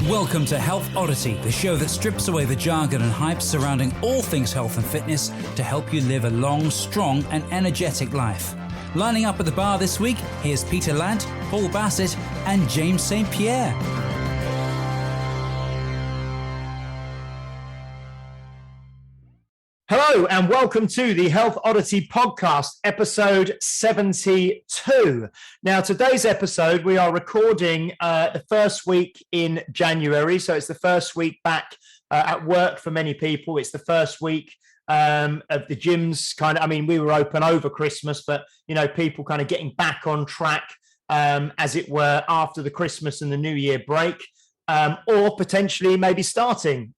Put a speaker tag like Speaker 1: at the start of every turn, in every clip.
Speaker 1: Welcome to Health Oddity, the show that strips away the jargon and hype surrounding all things health and fitness to help you live a long, strong and energetic life. Lining up at the bar this week, here's Peter Lant, Paul Bassett and James St. Pierre.
Speaker 2: Hello and welcome to the Health Oddity podcast, episode 72. Now, today's episode, we are recording the first week in January. So it's the first week back at work for many people. It's the first week of the gyms we were open over Christmas, but, people kind of getting back on track, as it were, after the Christmas and the New Year break. Or potentially maybe starting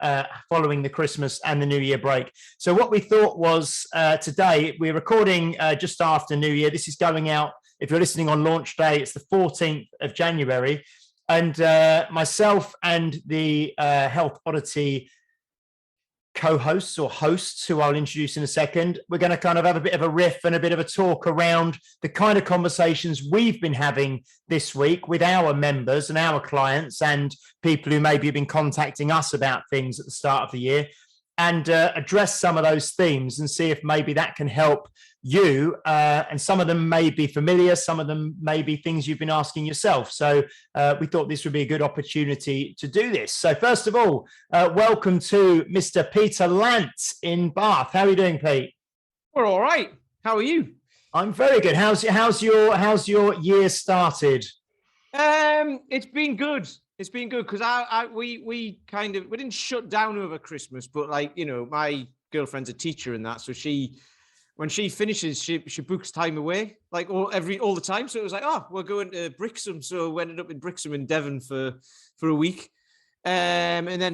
Speaker 2: following the Christmas and the New Year break. So what we thought was today, we're recording just after New Year. This is going out, if you're listening on launch day, it's the 14th of January. And myself and the Health Oddity co-hosts or hosts, who I'll introduce in a second, we're going to kind of have a bit of a riff and a bit of a talk around the kind of conversations we've been having this week with our members and our clients and people who maybe have been contacting us about things at the start of the year, and address some of those themes and see if maybe that can help you. And some of them may be familiar, some of them may be things you've been asking yourself. So we thought this would be a good opportunity to do this. So first of all, welcome to Mr. Peter Lant in Bath. How are you doing, Pete?
Speaker 3: We're all right. How are you?
Speaker 2: I'm very good. How's your year started?
Speaker 3: It's been good. It's been good because we didn't shut down over Christmas, but my girlfriend's a teacher and that, so when she finishes, she books time away all the time. So it was like, oh, we're going to Brixham, so we ended up in Brixham in Devon for a week, and then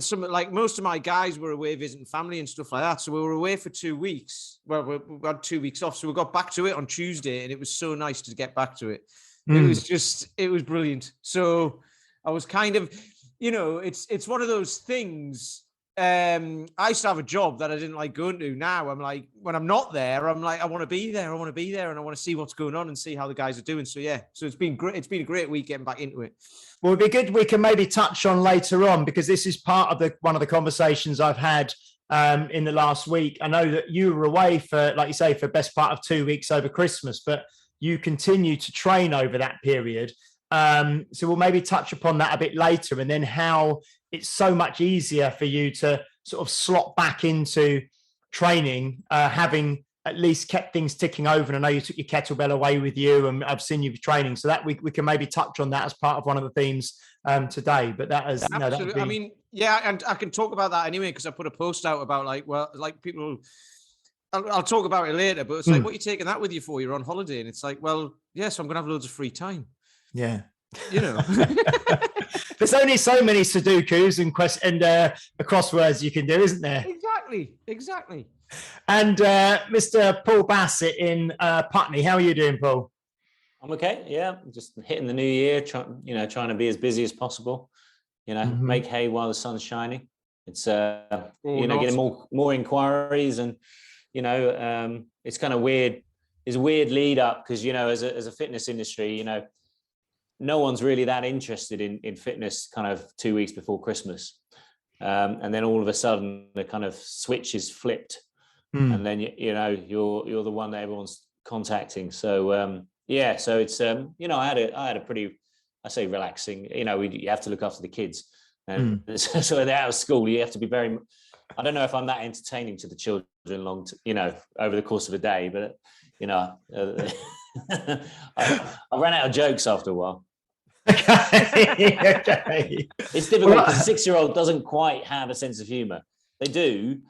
Speaker 3: most of my guys were away visiting family and stuff like that. So we were away for 2 weeks. Well, we had 2 weeks off, so we got back to it on Tuesday, and it was so nice to get back to it. It was brilliant. So I was kind of, it's one of those things. I used to have a job that I didn't like going to. Now I'm like, when I'm not there, I'm like, I want to be there. And I want to see what's going on and see how the guys are doing. So yeah, so it's been great. It's been a great week getting back into it.
Speaker 2: Well, it'd be good. We can maybe touch on later on, because this is part of one of the conversations I've had in the last week. I know that you were away for, like you say, for the best part of 2 weeks over Christmas, but you continue to train over that period. So we'll maybe touch upon that a bit later, and then how it's so much easier for you to sort of slot back into training, having at least kept things ticking over. And I know you took your kettlebell away with you, and I've seen you training, so that we can maybe touch on that as part of one of the themes today. But that is,
Speaker 3: absolutely. And I can talk about that anyway, because I put a post out about people. I'll talk about it later, but it's like, what are you taking that with you for? You're on holiday, and it's like, well, yes, I'm going to have loads of free time.
Speaker 2: Yeah.
Speaker 3: There's
Speaker 2: only so many Sudokus and crosswords you can do, isn't there?
Speaker 3: Exactly.
Speaker 2: And Mr. Paul Bassett in Putney, how are you doing, Paul?
Speaker 4: I'm okay. Yeah, just hitting the new year, trying to be as busy as possible. Make hay while the sun's shining. It's getting more inquiries, and it's kind of weird. It's a weird lead up because as a fitness industry, no one's really that interested in fitness kind of 2 weeks before Christmas. And then all of a sudden the kind of switch is flipped. And then, you're the one that everyone's contacting. So, so it's, I had a pretty, I say relaxing, you have to look after the kids. And so they're out of school, you have to be I don't know if I'm that entertaining to the children over the course of a day, but, I ran out of jokes after a while.
Speaker 2: Okay.
Speaker 4: It's difficult because a 6-year-old doesn't quite have a sense of humor. They do,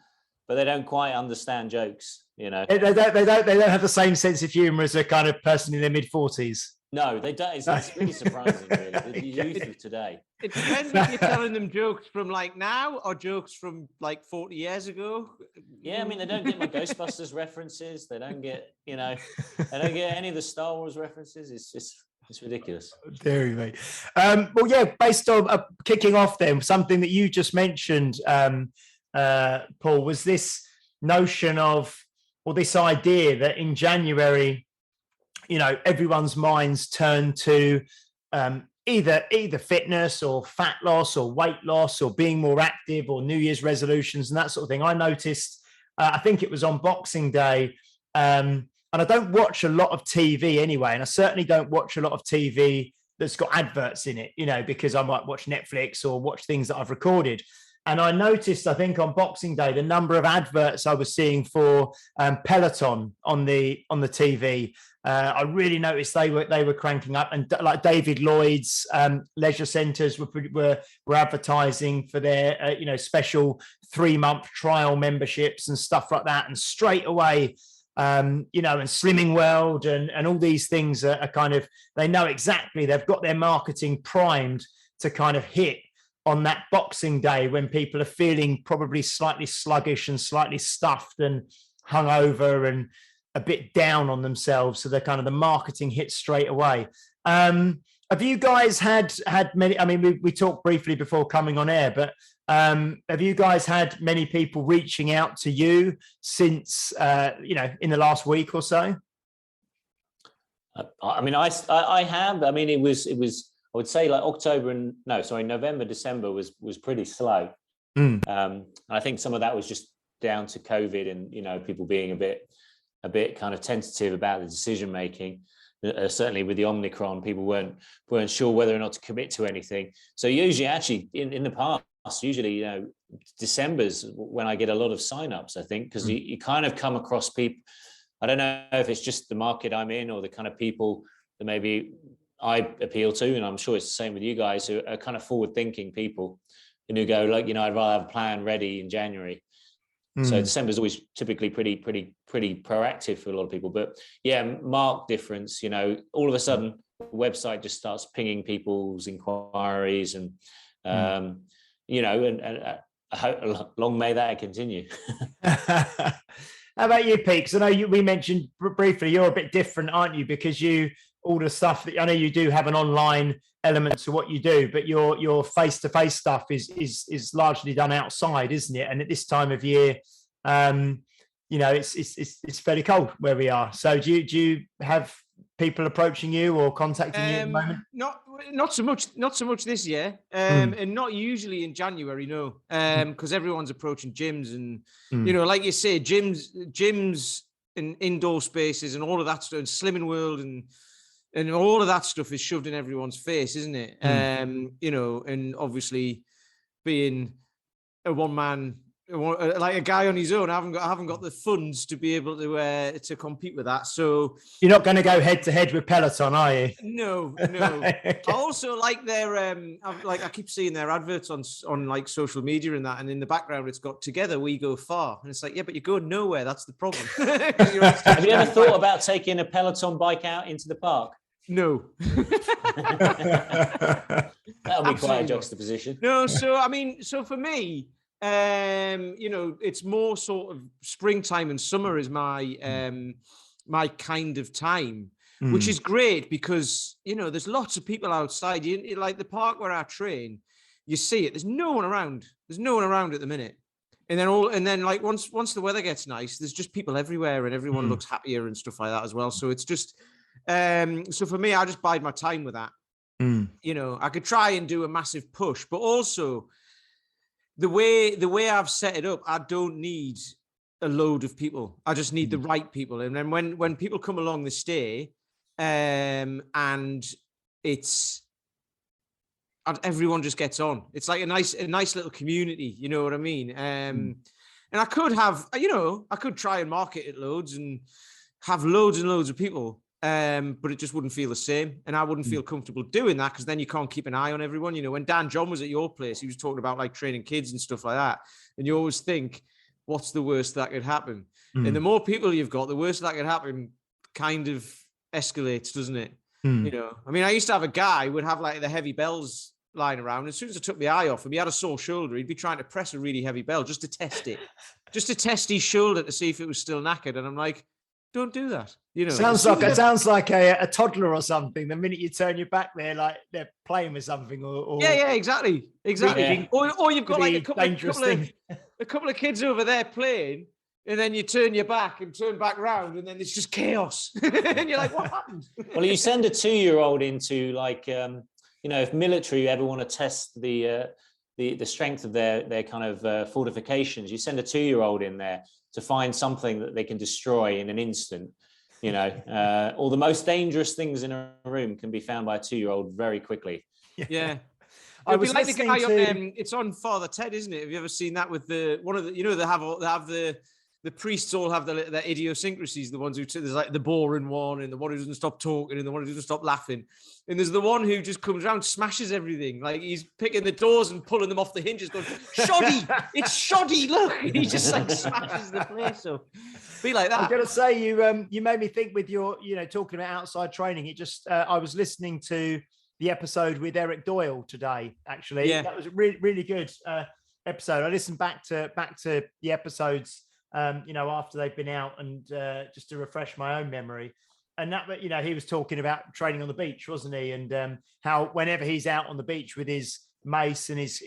Speaker 4: but they don't quite understand jokes. They don't have the same sense of humor as a kind of person in their mid-40s. No, they don't. It's really surprising, really. The youth of today.
Speaker 3: It depends if you're telling them jokes from now or jokes from 40 years ago.
Speaker 4: Yeah, they don't get my Ghostbusters references. They don't get, they don't get any of the Star Wars references. It's ridiculous.
Speaker 2: Very, mate. Based on kicking off then, something that you just mentioned, Paul, was this notion of, or this idea that in January, everyone's minds turn to either fitness or fat loss or weight loss or being more active or New Year's resolutions and that sort of thing. I noticed, I think it was on Boxing Day, and I don't watch a lot of TV anyway, and I certainly don't watch a lot of TV that's got adverts in it, because I might watch Netflix or watch things that I've recorded. And I noticed, I think on Boxing Day, the number of adverts I was seeing for Peloton on the TV. I really noticed they were cranking up, and like David Lloyd's leisure centres were advertising for their special 3-month trial memberships and stuff like that. And straight away, and Slimming World and all these things are kind of, they know exactly, they've got their marketing primed to kind of hit on that Boxing Day when people are feeling probably slightly sluggish and slightly stuffed and hungover and a bit down on themselves. So they're kind of, the marketing hits straight away. Have you guys had many, I mean, we talked briefly before coming on air, but have you guys had many people reaching out to you since, in the last week or so?
Speaker 4: I mean, I have. I mean, it was. I would say like November, December was pretty slow. And I think some of that was just down to COVID and people being a bit kind of tentative about the decision making. Certainly with the Omicron, people weren't sure whether or not to commit to anything. So usually, actually, in the past, December's when I get a lot of signups. I think because you kind of come across people. I don't know if it's just the market I'm in or the kind of people that maybe I appeal to, and I'm sure it's the same with you guys, who are kind of forward-thinking people and who go like, I'd rather have a plan ready in January. So December is always typically pretty proactive for a lot of people. But yeah, marked difference. All of a sudden, the website just starts pinging people's inquiries, and and long may that continue.
Speaker 2: How about you, Pete? Because I know we mentioned briefly you're a bit different, aren't you? Because all the stuff that I know you do have an online element to what you do, but your face-to-face stuff is largely done outside, isn't it? And at this time of year, it's fairly cold where we are. So do you have people approaching you or contacting you at the moment?
Speaker 3: Not so much this year, and not usually in January, no, because everyone's approaching gyms, and like you say, gyms and indoor spaces and all of that stuff, and Slimming World and all of that stuff is shoved in everyone's face, isn't it? And obviously being a one-man, like a guy on his own, I haven't got the funds to be able to compete with that. So
Speaker 2: you're not going to go head to head with Peloton, are you?
Speaker 3: No. Okay. I also like their I keep seeing their adverts on like social media and that, and in the background it's got "Together we go far," and it's like, yeah, but you're going nowhere. That's the problem.
Speaker 4: Have you ever thought about taking a Peloton bike out into the park?
Speaker 3: No.
Speaker 4: That'll be quite a juxtaposition.
Speaker 3: No, so for me, it's more sort of springtime and summer is my my kind of time, which is great because there's lots of people outside. Like the park where I train, you see it. There's no one around. There's no one around at the minute. And then like once the weather gets nice, there's just people everywhere, and everyone looks happier and stuff like that as well. So it's just so for me, I just bide my time with that. I could try and do a massive push, but also the way I've set it up, I don't need a load of people. I just need the right people. And then when people come along, they stay, and everyone just gets on. It's like a nice little community. You know what I mean? And I could have, I could try and market it loads and have loads and loads of people. But it just wouldn't feel the same, and I wouldn't feel comfortable doing that because then you can't keep an eye on everyone. When Dan John was at your place, he was talking about like training kids and stuff like that, and you always think, what's the worst that could happen? And the more people you've got, the worst that could happen kind of escalates, doesn't it? I used to have a guy who would have like the heavy bells lying around. As soon as I took the eye off him, he had a sore shoulder. He'd be trying to press a really heavy bell just to test it, just to test his shoulder to see if it was still knackered. And I'm like, don't do that.
Speaker 2: Sounds like a toddler or something. The minute you turn your back, they're playing with something. Or
Speaker 3: yeah, exactly.
Speaker 2: Yeah.
Speaker 3: Or you've got like a couple of kids over there playing, and then you turn your back and turn back round, and then it's just chaos. And you're like, what happened?
Speaker 4: Well, you send a 2-year-old into like if military ever want to test the strength of their kind of fortifications, you send a 2-year-old in there to find something that they can destroy in an instant. Or the most dangerous things in a room can be found by a 2-year-old very quickly.
Speaker 3: Yeah.
Speaker 2: I was
Speaker 3: like the guy
Speaker 2: to...
Speaker 3: on, it's on Father Ted, isn't it? Have you ever seen that with one of the, they have the priests all have their idiosyncrasies, the ones who, there's like the boring one and the one who doesn't stop talking and the one who doesn't stop laughing. And there's the one who just comes around, smashes everything. Like he's picking the doors and pulling them off the hinges, going, shoddy, it's shoddy, look. And he just like smashes the place up. Be like that.
Speaker 2: I'm going to say you made me think with your, talking about outside training. It just, I was listening to the episode with Eric Doyle today, actually.
Speaker 3: Yeah.
Speaker 2: That was a really, really good episode. I listened back to the episodes, after they've been out and just to refresh my own memory. And that, he was talking about training on the beach, wasn't he? And how whenever he's out on the beach with his mace and his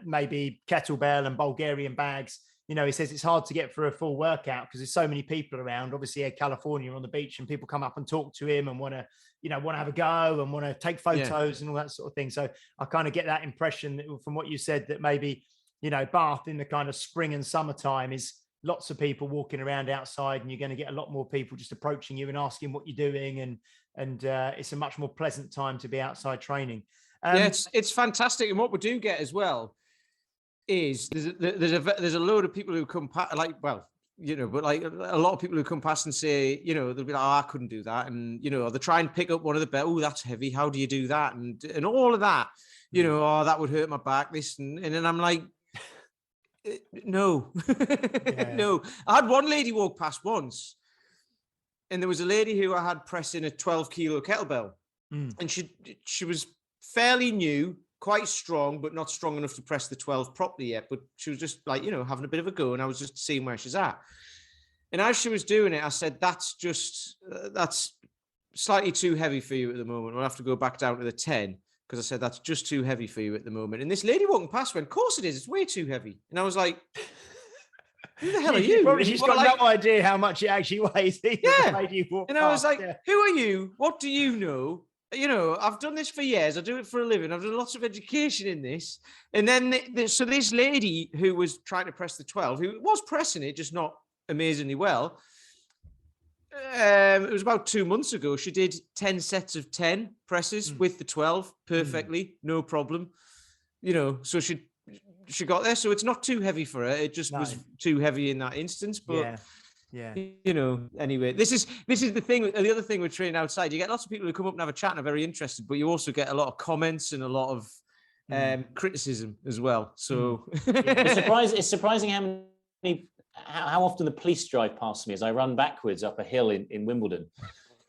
Speaker 2: maybe kettlebell and Bulgarian bags, he says it's hard to get through a full workout because there's so many people around. Obviously, California on the beach, and people come up and talk to him and want to have a go and want to take photos and all that sort of thing. So I kind of get that impression from what you said that maybe, Bath in the kind of spring and summertime is lots of people walking around outside, and you're going to get a lot more people just approaching you and asking what you're doing. And it's a much more pleasant time to be outside training.
Speaker 3: It's fantastic. And what we do get as well is there's a load of people who come past, but like a lot of people who come past and say, they'll be like, oh, I couldn't do that. And, they try and pick up one of the belts. Oh, that's heavy. How do you do that? And all of that, oh, that would hurt my back, this. And then I'm like, no, no. I had one lady walk past once, and there was a lady who I had pressing a 12-kilo kettlebell. And she was fairly new, quite strong, but not strong enough to press the 12 properly yet. But she was just like, having a bit of a go, and I was just seeing where she's at. And as she was doing it, I said, that's slightly too heavy for you at the moment. We'll have to go back down to the 10, because I said, that's just too heavy for you at the moment. And this lady walking past went, of course it is. It's way too heavy. And I was like, who the hell are you?
Speaker 2: Probably she's got no idea how much it actually weighs.
Speaker 3: Yeah. And I was like, who are you? What do you know? I've done this for years. I do it for a living. I've done lots of education in this. And then, so this lady who was trying to press the 12, who was pressing it, just not amazingly well. It was about 2 months ago. She did 10 sets of 10 presses with the 12 perfectly, no problem. So she got there. So it's not too heavy for her. It just was too heavy in that instance. But
Speaker 2: yeah.
Speaker 3: Anyway, this is the thing. The other thing with training outside, you get lots of people who come up and have a chat and are very interested, but you also get a lot of comments and a lot of criticism as well. So
Speaker 4: it's surprising how often the police drive past me as I run backwards up a hill in Wimbledon.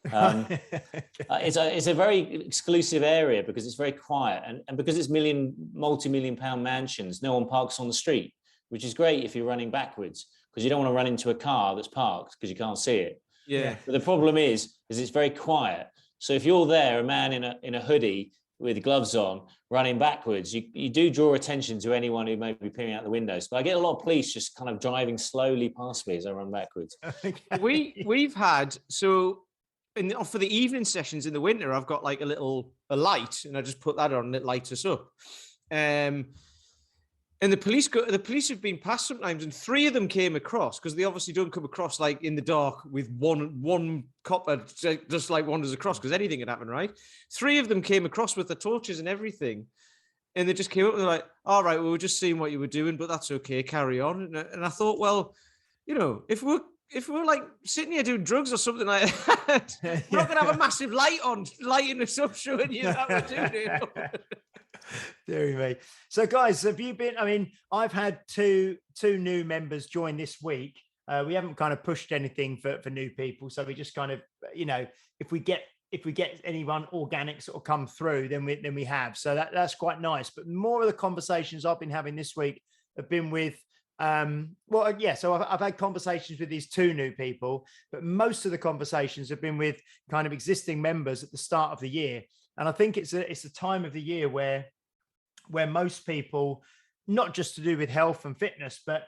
Speaker 4: It's a very exclusive area because it's very quiet, and because it's multi-million pound mansions, no one parks on the street, which is great if you're running backwards, because you don't want to run into a car that's parked because you can't see it.
Speaker 3: Yeah.
Speaker 4: But the problem is it's very quiet. So if you're there, a man in a hoodie with gloves on, running backwards, you do draw attention to anyone who may be peering out the windows. But I get a lot of police just kind of driving slowly past me as I run backwards.
Speaker 3: Okay. We've had, so for the evening sessions in the winter, I've got like a light, and I just put that on and it lights us up. And the police have been past sometimes, and 3 of them came across, because they obviously don't come across like in the dark with one copper just like wanders across, because anything can happen, right? 3 of them came across with the torches and everything, and they just came up and they're like, all right, well, we're just seeing what you were doing, but that's okay, carry on. And I thought, well, if we're like sitting here doing drugs or something like that, we're not going to have a massive light on, lighting us up, showing you how we're doing it.
Speaker 2: Dear me. So guys, have you been, I've had two new members join this week. We haven't kind of pushed anything for new people. So we just kind of, if we get anyone organic sort of come through, then we have. So that's quite nice. But more of the conversations I've been having this week have been with, so I've had conversations with these 2 new people, but most of the conversations have been with kind of existing members at the start of the year. And I think it's a time of the year where most people, not just to do with health and fitness, but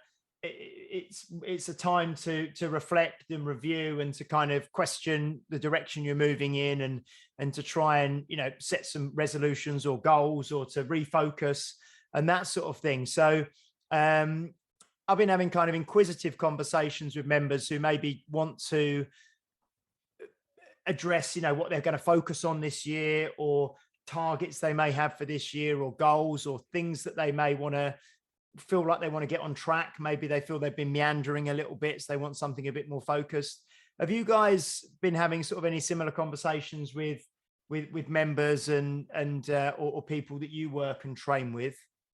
Speaker 2: it's a time to reflect and review and to kind of question the direction you're moving in, and to try and, you know, set some resolutions or goals, or to refocus and that sort of thing. So I've been having kind of inquisitive conversations with members who maybe want to address, you know, what they're going to focus on this year, or targets they may have for this year, or goals, or things that they may want to feel like they want to get on track. Maybe they feel they've been meandering a little bit, so they want something a bit more focused. Have you guys been having sort of any similar conversations with members or people that you work and train with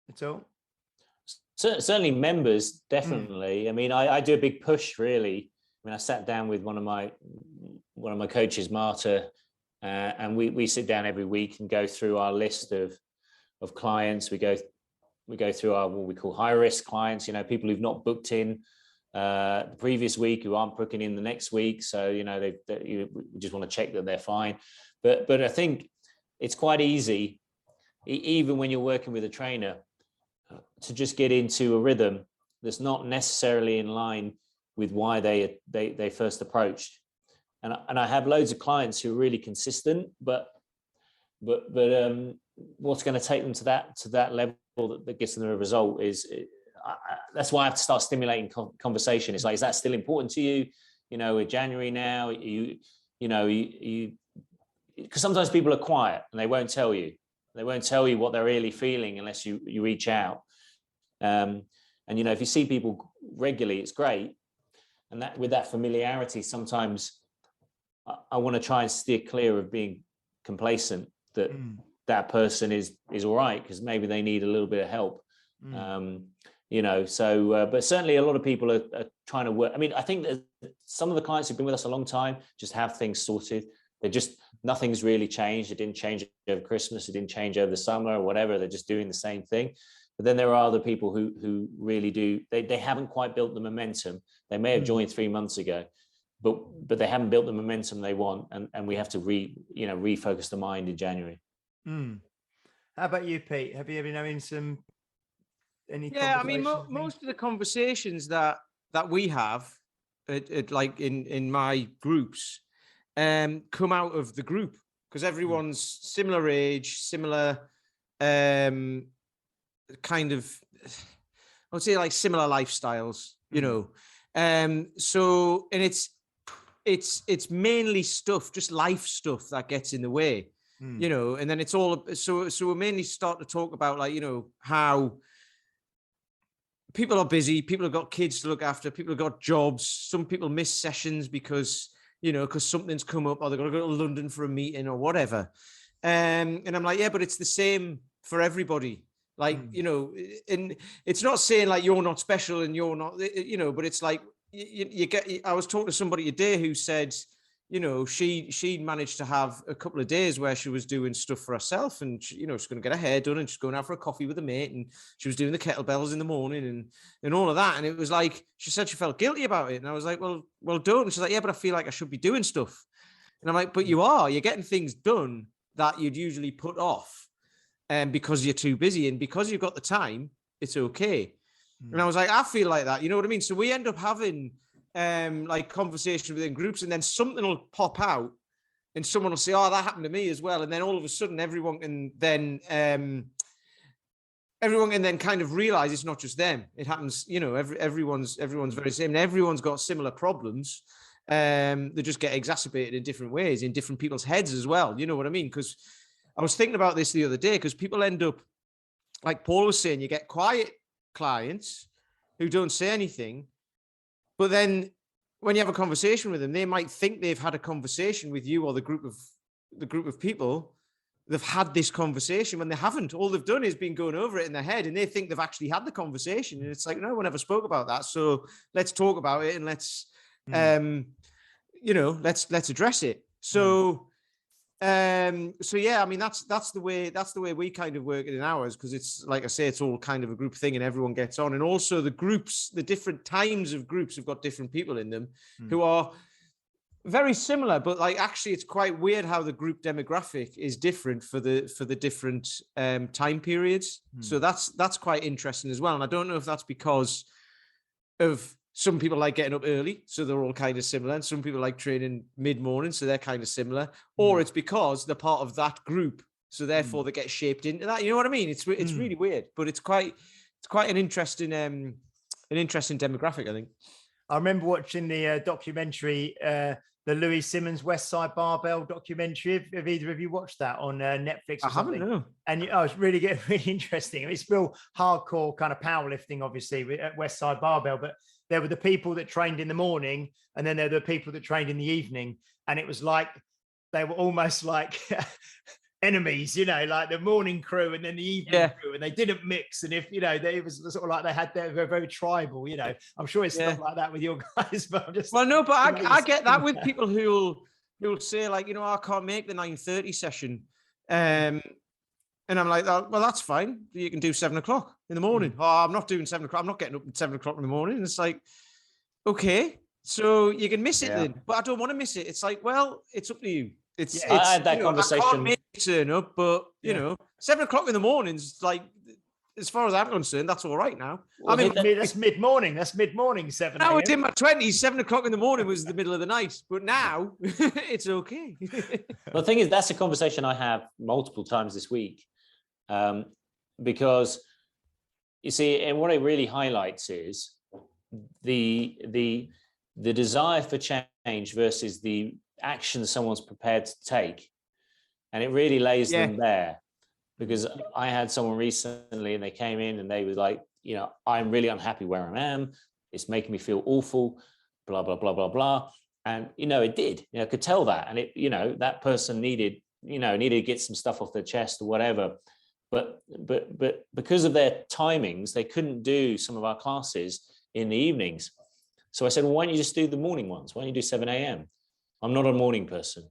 Speaker 2: at all?
Speaker 4: Certainly members, definitely. I mean, I do a big push, really. I mean, I sat down with one of my coaches, Marta, and we sit down every week and go through our list of clients. We go through our, what we call high risk clients, you know, people who've not booked in the previous week, who aren't booking in the next week. So, you know, we just want to check that they're fine. But I think it's quite easy, even when you're working with a trainer, to just get into a rhythm that's not necessarily in line with why they first approached. And I have loads of clients who are really consistent, but what's going to take them to that level that gets them a result is, that's why I have to start stimulating conversation. It's like, is that still important to you? You know, with January now, you because sometimes people are quiet and they won't tell you. They won't tell you what they're really feeling unless you reach out. And, you know, if you see people regularly, it's great. And that, with that familiarity, sometimes I want to try and steer clear of being complacent that that person is all right, because maybe they need a little bit of help. You know, so, but certainly a lot of people are trying to work. I mean, I think that some of the clients who've been with us a long time just have things sorted. They're just, nothing's really changed. It didn't change over Christmas. It didn't change over the summer or whatever. They're just doing the same thing. But then there are other people who really do, they haven't quite built the momentum. They may have joined 3 months ago, but they haven't built the momentum they want. And we have to refocus the mind in January.
Speaker 2: How about you, Pete? Have you ever known any?
Speaker 3: Yeah, I mean, most of the conversations that we have at like in my groups come out of the group, because everyone's similar age, similar kind of, I would say, like similar lifestyles, you know. So, and it's mainly stuff, just life stuff that gets in the way, you know. And then it's all, so we mainly start to talk about, like, you know, how people are busy, people have got kids to look after, people have got jobs, some people miss sessions because, you know, because something's come up, or they've got to go to London for a meeting or whatever. And I'm like, yeah, but it's the same for everybody. Like, you know, and it's not saying like you're not special and you're not, you know, but it's like, you get, I was talking to somebody today who said, you know, she managed to have a couple of days where she was doing stuff for herself, and she, you know, she's going to get her hair done, and she's going out for a coffee with a mate, and she was doing the kettlebells in the morning and all of that. And it was like, she said she felt guilty about it. And I was like, well, don't. And she's like, yeah, but I feel like I should be doing stuff. And I'm like, but you're getting things done that you'd usually put off, and because you're too busy, and because you've got the time, it's okay. And I was like, I feel like that, you know what I mean? So we end up having like conversation within groups, and then something will pop out and someone will say, oh, that happened to me as well. And then all of a sudden everyone can then kind of realize it's not just them. It happens, you know, everyone's very same, and everyone's got similar problems. They just get exacerbated in different ways, in different people's heads as well. You know what I mean? Because I was thinking about this the other day, because people end up, like Paul was saying, you get quiet clients who don't say anything, but then when you have a conversation with them, they might think they've had a conversation with you or the group of people. They've had this conversation when they haven't. All they've done is been going over it in their head, and they think they've actually had the conversation. And it's like, no one ever spoke about that. So let's talk about it, and let's, you know, let's address it. So, so yeah, I mean, that's the way we kind of work it in ours, because it's, like I say, it's all kind of a group thing and everyone gets on. And also the groups, the different times of groups have got different people in them who are very similar, but like, actually it's quite weird how the group demographic is different for the different time periods. So that's quite interesting as well. And I don't know if that's because of some people like getting up early, so they're all kind of similar, and some people like training mid-morning, so they're kind of similar, or it's because they're part of that group, so therefore they get shaped into that. You know what I mean? It's really weird, but it's quite an interesting demographic, I think.
Speaker 2: I remember watching the documentary, the Louis Simmons West Side Barbell documentary. Have either of you watched that on Netflix? Or
Speaker 3: I haven't, no.
Speaker 2: And it's really getting really interesting. It's real hardcore kind of powerlifting, obviously, at West Side Barbell. But there were the people that trained in the morning, and then there were the people that trained in the evening. And it was like they were almost like enemies, you know, like the morning crew and then the evening crew, and they didn't mix. And if, you know, it was sort of like they were very tribal, you know. I'm sure it's not like that with your guys, but I'm just...
Speaker 3: Well, no, but I get that with people who'll say, like, you know, I can't make the 9:30 session. And I'm like, oh, well, that's fine. You can do 7 o'clock in the morning. Oh, I'm not doing 7 o'clock. I'm not getting up at 7 o'clock in the morning. And it's like, okay, so you can miss it then, but I don't want to miss it. It's like, well, it's up to you.
Speaker 4: I had that conversation.
Speaker 3: I can't make it turn up, but you know, 7 o'clock in the morning's like, as far as I'm concerned, that's all right now.
Speaker 2: Well, I mean, that's mid-morning. That's mid-morning, 7
Speaker 3: I was in my 20s, 7 o'clock in the morning was the middle of the night, but now it's okay.
Speaker 4: Well, the thing is, that's a conversation I have multiple times this week, because you see, and what it really highlights is the desire for change versus the action someone's prepared to take, and it really lays them bare. Because I had someone recently and they came in and they were like, you know, I'm really unhappy where I am, it's making me feel awful, blah blah blah blah blah. And you know, it did, you know, I could tell that. And it, you know, that person needed to get some stuff off their chest or whatever, but because of their timings, they couldn't do some of our classes in the evenings. So I said, well, why don't you just do the morning ones? Why don't you do 7 a.m.? I'm not a morning person.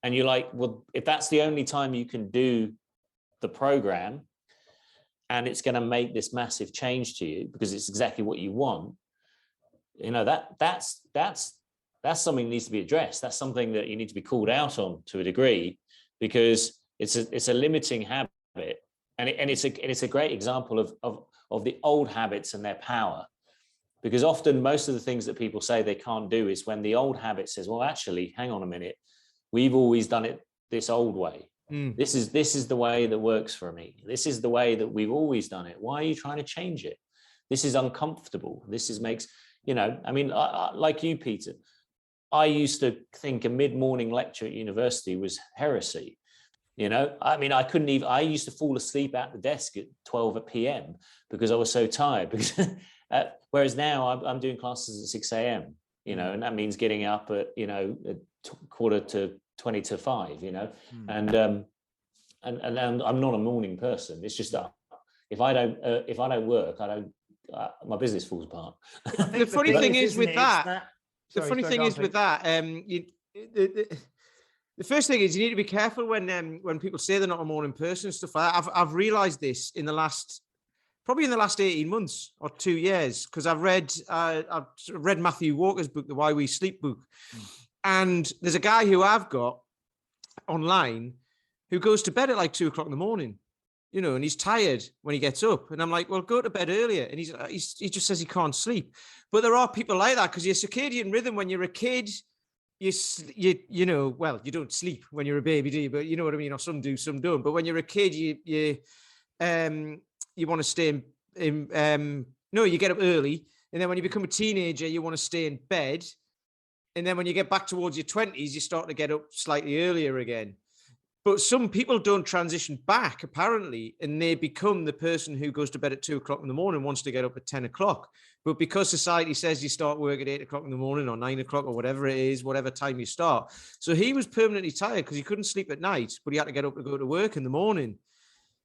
Speaker 4: And you're like, well, if that's the only time you can do the program and it's going to make this massive change to you because it's exactly what you want, you know, that's something that needs to be addressed. That's something that you need to be called out on to a degree, because it's a limiting habit, and it's a great example of the old habits and their power. Because often most of the things that people say they can't do is when the old habit says, well, actually, hang on a minute, we've always done it this old way. This is the way that works for me. This is the way that we've always done it. Why are you trying to change it? This is uncomfortable. Makes, you know, I mean, I, like you, Peter, I used to think a mid-morning lecture at university was heresy. You know, I mean, I used to fall asleep at the desk at 12 p.m. because I was so tired. Because whereas now I'm doing classes at 6 a.m., you know, and that means getting up at, you know, at 4:20 to 5, you know, and I'm not a morning person. It's just that if I don't work, my business falls apart.
Speaker 3: The funny thing is with that, the first thing is you need to be careful when people say they're not a morning person and stuff like that. I've realized this in the last 18 months or 2 years, because I've read Matthew Walker's book, The Why We Sleep book. And there's a guy who I've got online who goes to bed at like 2 o'clock in the morning, you know, and he's tired when he gets up. And I'm like, well, go to bed earlier. And he just says he can't sleep. But there are people like that, because your circadian rhythm, when you're a kid, you know, well, you don't sleep when you're a baby, do you? But you know what I mean? Or some do, some don't. But when you're a kid, you want to stay you get up early. And then when you become a teenager, you want to stay in bed. And then when you get back towards your 20s, you start to get up slightly earlier again. But some people don't transition back, apparently, and they become the person who goes to bed at 2 o'clock in the morning, wants to get up at 10 o'clock. But because society says you start work at 8 o'clock in the morning or 9 o'clock or whatever it is, whatever time you start. So he was permanently tired because he couldn't sleep at night, but he had to get up to go to work in the morning.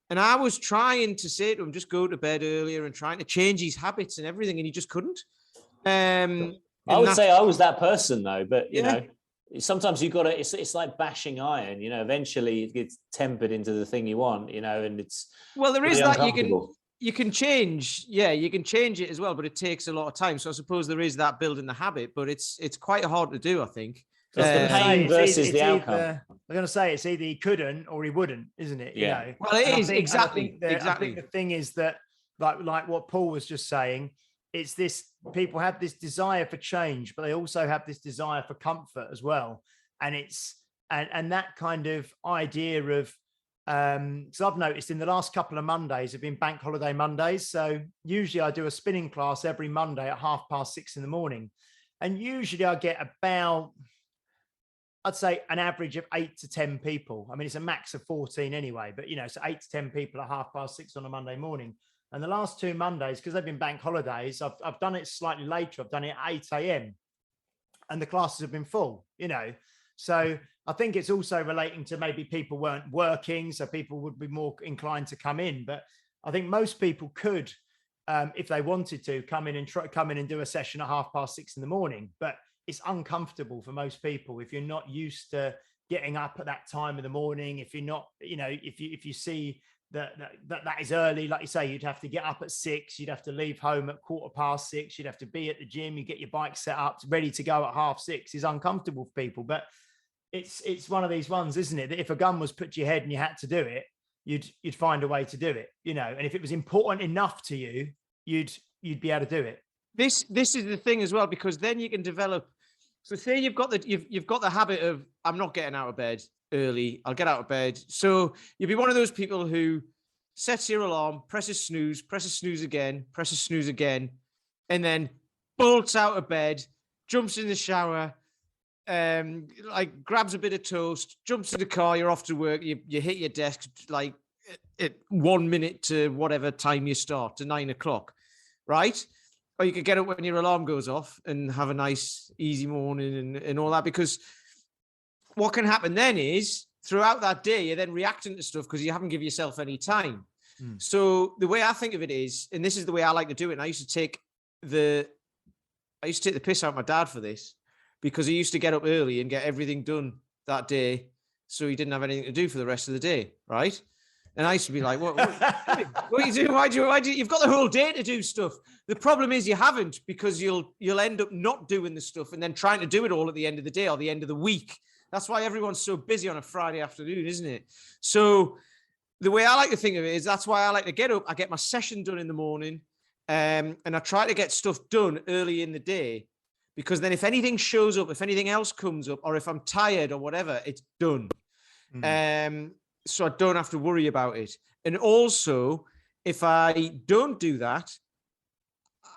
Speaker 3: And I was trying to say to him, just go to bed earlier, and trying to change his habits and everything, and he just couldn't.
Speaker 4: I would say I was that person though, but you know, sometimes you've got to, it's like bashing iron, you know, eventually it gets tempered into the thing you want, you know, and it's,
Speaker 3: well, there is that you can change. Yeah, you can change it as well, but it takes a lot of time. So I suppose there is that building the habit, but it's quite hard to do, I think.
Speaker 4: It's the pain versus the outcome.
Speaker 2: I'm going to say it's either he couldn't or he wouldn't, isn't it?
Speaker 4: Yeah.
Speaker 2: You know?
Speaker 3: Well, it is exactly.
Speaker 2: I think the thing is that, like what Paul was just saying, it's this, people have this desire for change, but they also have this desire for comfort as well. And and that kind of idea of, so I've noticed in the last couple of Mondays have been bank holiday Mondays. So usually I do a spinning class every Monday at 6:30 in the morning. And usually I get about, I'd say an average of 8 to 10 people. I mean, it's a max of 14 anyway, but so 8 to 10 people at 6:30 on a Monday morning. And the last 2 Mondays, because they've been bank holidays, I've done it slightly later. I've done it at 8 a.m. and the classes have been full, So I think it's also relating to maybe people weren't working, so people would be more inclined to come in. But I think most people could, if they wanted to, come in and do a session at 6:30 in the morning. But it's uncomfortable for most people if you're not used to getting up at that time of the morning. If you're not, if you see that is early, like you say, you'd have to get up at 6, you'd have to leave home at 6:15, you'd have to be at the gym, you get your bike set up, ready to go at 6:30 is uncomfortable for people. But it's one of these ones, isn't it, that if a gun was put to your head and you had to do it, you'd find a way to do it, and if it was important enough to you, you'd be able to do it.
Speaker 3: This is the thing as well, because then you can develop. So say you've got the habit of, I'm not getting out of bed early, I'll get out of bed. So you'll be one of those people who sets your alarm, presses snooze again, and then bolts out of bed, jumps in the shower, like grabs a bit of toast, jumps in the car, you're off to work, you hit your desk like at 1 minute to whatever time you start, to 9 o'clock, right? Or you could get up when your alarm goes off and have a nice easy morning and all that. Because what can happen then is, throughout that day, you're then reacting to stuff because you haven't given yourself any time. So the way I think of it is, and this is the way I like to do it, and I used to take the piss out of my dad for this, because he used to get up early and get everything done that day, so he didn't have anything to do for the rest of the day, right? And I used to be like, what are you doing? Why do you, you've got the whole day to do stuff. The problem is you haven't, because you'll end up not doing the stuff and then trying to do it all at the end of the day or the end of the week. That's why everyone's so busy on a Friday afternoon, isn't it? So the way I like to think of it is, that's why I like to get up. I get my session done in the morning, and I try to get stuff done early in the day, because then if anything shows up, if anything else comes up, or if I'm tired or whatever, it's done. So I don't have to worry about it. And also, if I don't do that,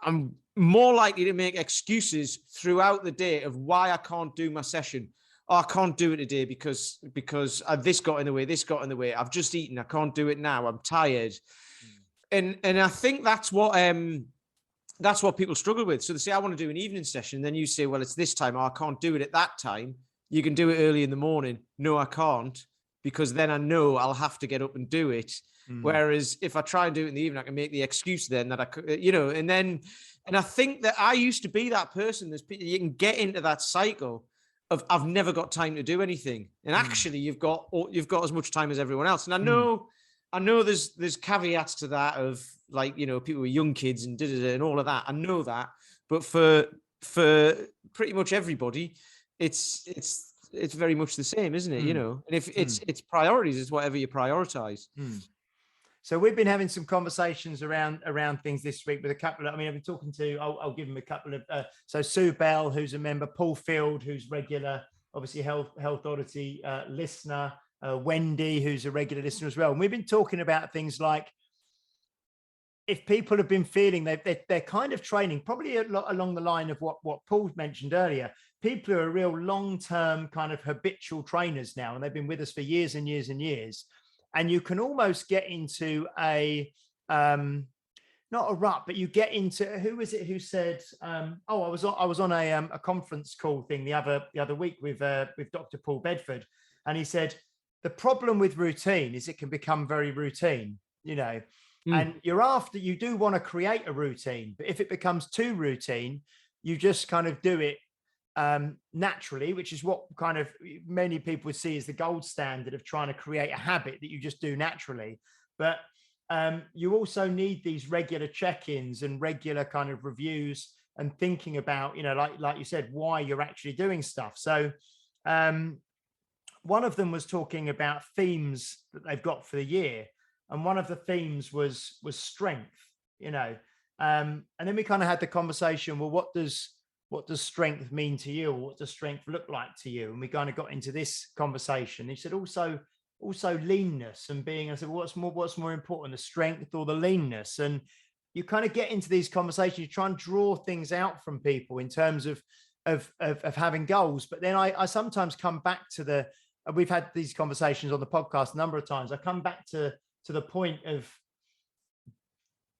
Speaker 3: I'm more likely to make excuses throughout the day of why I can't do my session. Oh, I can't do it today because this got in the way. I've just eaten. I can't do it now. I'm tired. And I think that's what people struggle with. So they say, I want to do an evening session. Then you say, well, it's this time. Oh, I can't do it at that time. You can do it early in the morning. No, I can't, because then I know I'll have to get up and do it. Whereas if I try and do it in the evening, I can make the excuse then that I could, and I think that I used to be that person. You can get into that cycle of, I've never got time to do anything. And actually you've got as much time as everyone else. And I know there's caveats to that of, like, people with young kids and and all of that. I know that, but for pretty much everybody, it's very much the same, isn't it? And if it's priorities, it's whatever you prioritize.
Speaker 2: So we've been having some conversations around things this week with a couple of, I've been talking to, I'll give them a couple of, so Sue Bell, who's a member, Paul Field, who's regular, obviously Health Oddity listener, Wendy, who's a regular listener as well. And we've been talking about things like, if people have been feeling they're kind of training, probably along the line of what Paul mentioned earlier, people who are real long-term kind of habitual trainers now, and they've been with us for years and years and years. And you can almost get into a, not a rut, but you get into, who is it who said, I was on a conference call thing the other week with Dr. Paul Bedford. And he said, the problem with routine is it can become very routine, and you do want to create a routine, but if it becomes too routine, you just kind of do it naturally, which is what kind of many people would see as the gold standard of trying to create a habit that you just do naturally. But you also need these regular check-ins and regular kind of reviews and thinking about, like you said, why you're actually doing stuff. So one of them was talking about themes that they've got for the year. And one of the themes was strength, And then we kind of had the conversation, well, what does strength mean to you? Or what does strength look like to you? And we kind of got into this conversation. He said also leanness and being, I said, well, what's more important, the strength or the leanness? And you kind of get into these conversations, you try and draw things out from people in terms of having goals. But then I sometimes come back to we've had these conversations on the podcast a number of times. I come back to the point of,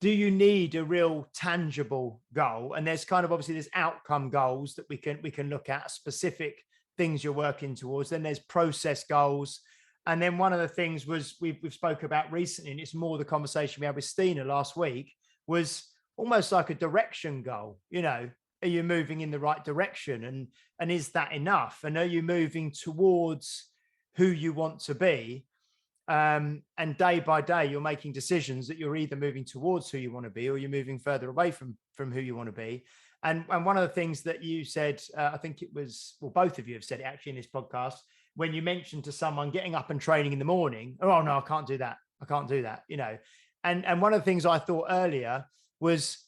Speaker 2: do you need a real tangible goal? And there's kind of obviously there's outcome goals that we can look at, specific things you're working towards. Then there's process goals. And then one of the things was we've spoke about recently, and it's more the conversation we had with Stina last week, was almost like a direction goal. You know, are you moving in the right direction? And is that enough? And are you moving towards who you want to be? And day by day, you're making decisions that you're either moving towards who you want to be, or you're moving further away from who you want to be. And one of the things that you said, I think it was, well, both of you have said it actually in this podcast, when you mentioned to someone getting up and training in the morning, oh no, I can't do that. You know, and one of the things I thought earlier was,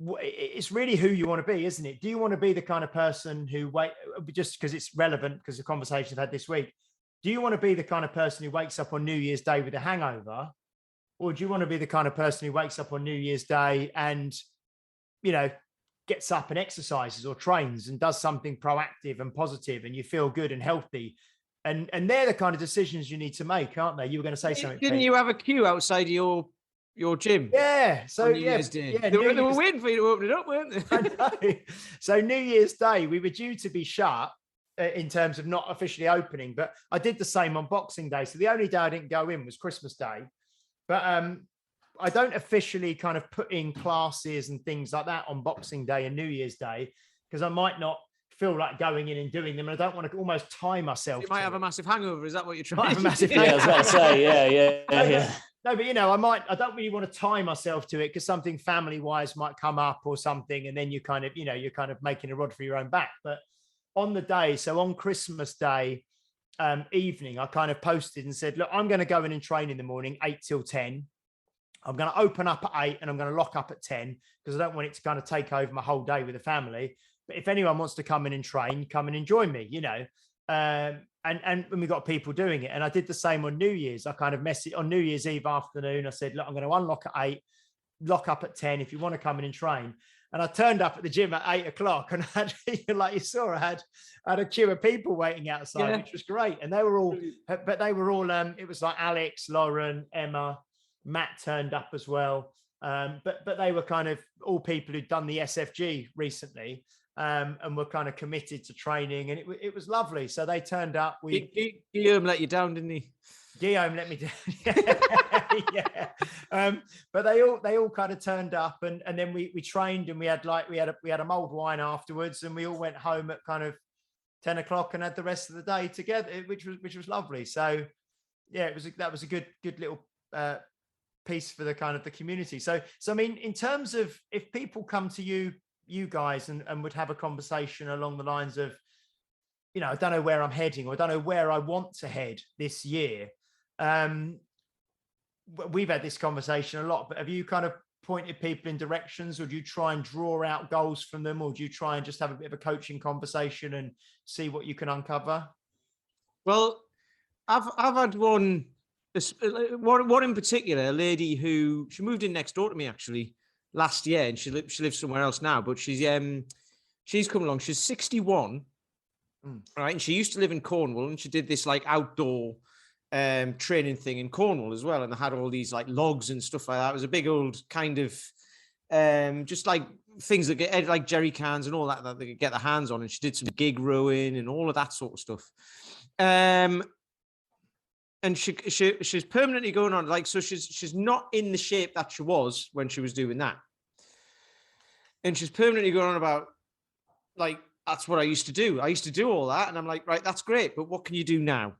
Speaker 2: it's really who you want to be, isn't it? Do you want to be the kind of person who just because it's relevant, because the conversation I've had this week, do you want to be the kind of person who wakes up on New Year's Day with a hangover? Or do you want to be the kind of person who wakes up on New Year's Day and, you know, gets up and exercises or trains and does something proactive and positive, and you feel good and healthy? And they're the kind of decisions you need to make, aren't they? You were going to say something.
Speaker 3: Didn't you have a queue outside your gym?
Speaker 2: Yeah. So
Speaker 3: They were waiting for you to open it up, weren't they?
Speaker 2: I know. So New Year's Day, we were due to be shut in terms of not officially opening, but I did the same on Boxing Day. So the only day I didn't go in was Christmas Day. But I don't officially kind of put in classes and things like that on Boxing Day and New Year's Day, because I might not feel like going in and doing them. And I don't want to almost tie myself.
Speaker 3: You might have a massive hangover. Is that what you're trying
Speaker 2: to
Speaker 3: do?
Speaker 2: massive
Speaker 4: Yeah, I was about to say, yeah.
Speaker 2: No, but you know, I don't really want to tie myself to it, because something family wise might come up or something. And then you kind of, you know, you're kind of making a rod for your own back. But on the day, so on Christmas Day evening, I kind of posted and said, look, I'm going to go in and train in the morning, 8 till 10. I'm going to open up at 8 and I'm going to lock up at 10, because I don't want it to kind of take over my whole day with the family. But if anyone wants to come in and train, come in and join me, you know. And when we got people doing it, and I did the same on New Year's. I kind of messaged on New Year's Eve afternoon. I said, look, I'm going to unlock at 8, lock up at 10 if you want to come in and train. And I turned up at the gym at 8 o'clock, and I had, like you saw, I had a queue of people waiting outside, which was great. And they were all, it was like Alex, Lauren, Emma, Matt turned up as well. But they were kind of all people who'd done the SFG recently, and were kind of committed to training, and it was lovely. So they turned up.
Speaker 3: Guillaume let you down, didn't he?
Speaker 2: Guillaume let me down. Yeah. But they all kind of turned up, and then we trained, and we had a mulled wine afterwards, and we all went home at kind of 10 o'clock and had the rest of the day together, which was lovely. So yeah, that was a good little piece for the kind of the community. So I mean, in terms of if people come to you guys and would have a conversation along the lines of, you know, I don't know where I'm heading, or I don't know where I want to head this year. We've had this conversation a lot, but have you kind of pointed people in directions, or do you try and draw out goals from them, or do you try and just have a bit of a coaching conversation and see what you can uncover?
Speaker 3: Well, I've had one in particular, a lady who, she moved in next door to me actually last year, and she lives somewhere else now, but she's come along. She's 61, right? And she used to live in Cornwall, and she did this like outdoor training thing in Cornwall as well, and they had all these like logs and stuff like that. It was a big old kind of just like things that get like jerry cans and all that they could get their hands on. And she did some gig rowing and all of that sort of stuff. And she's permanently going on, like, so she's not in the shape that she was when she was doing that, and she's permanently going on about, like, that's what I used to do. I used to do all that, and I'm like, right, that's great, but what can you do now?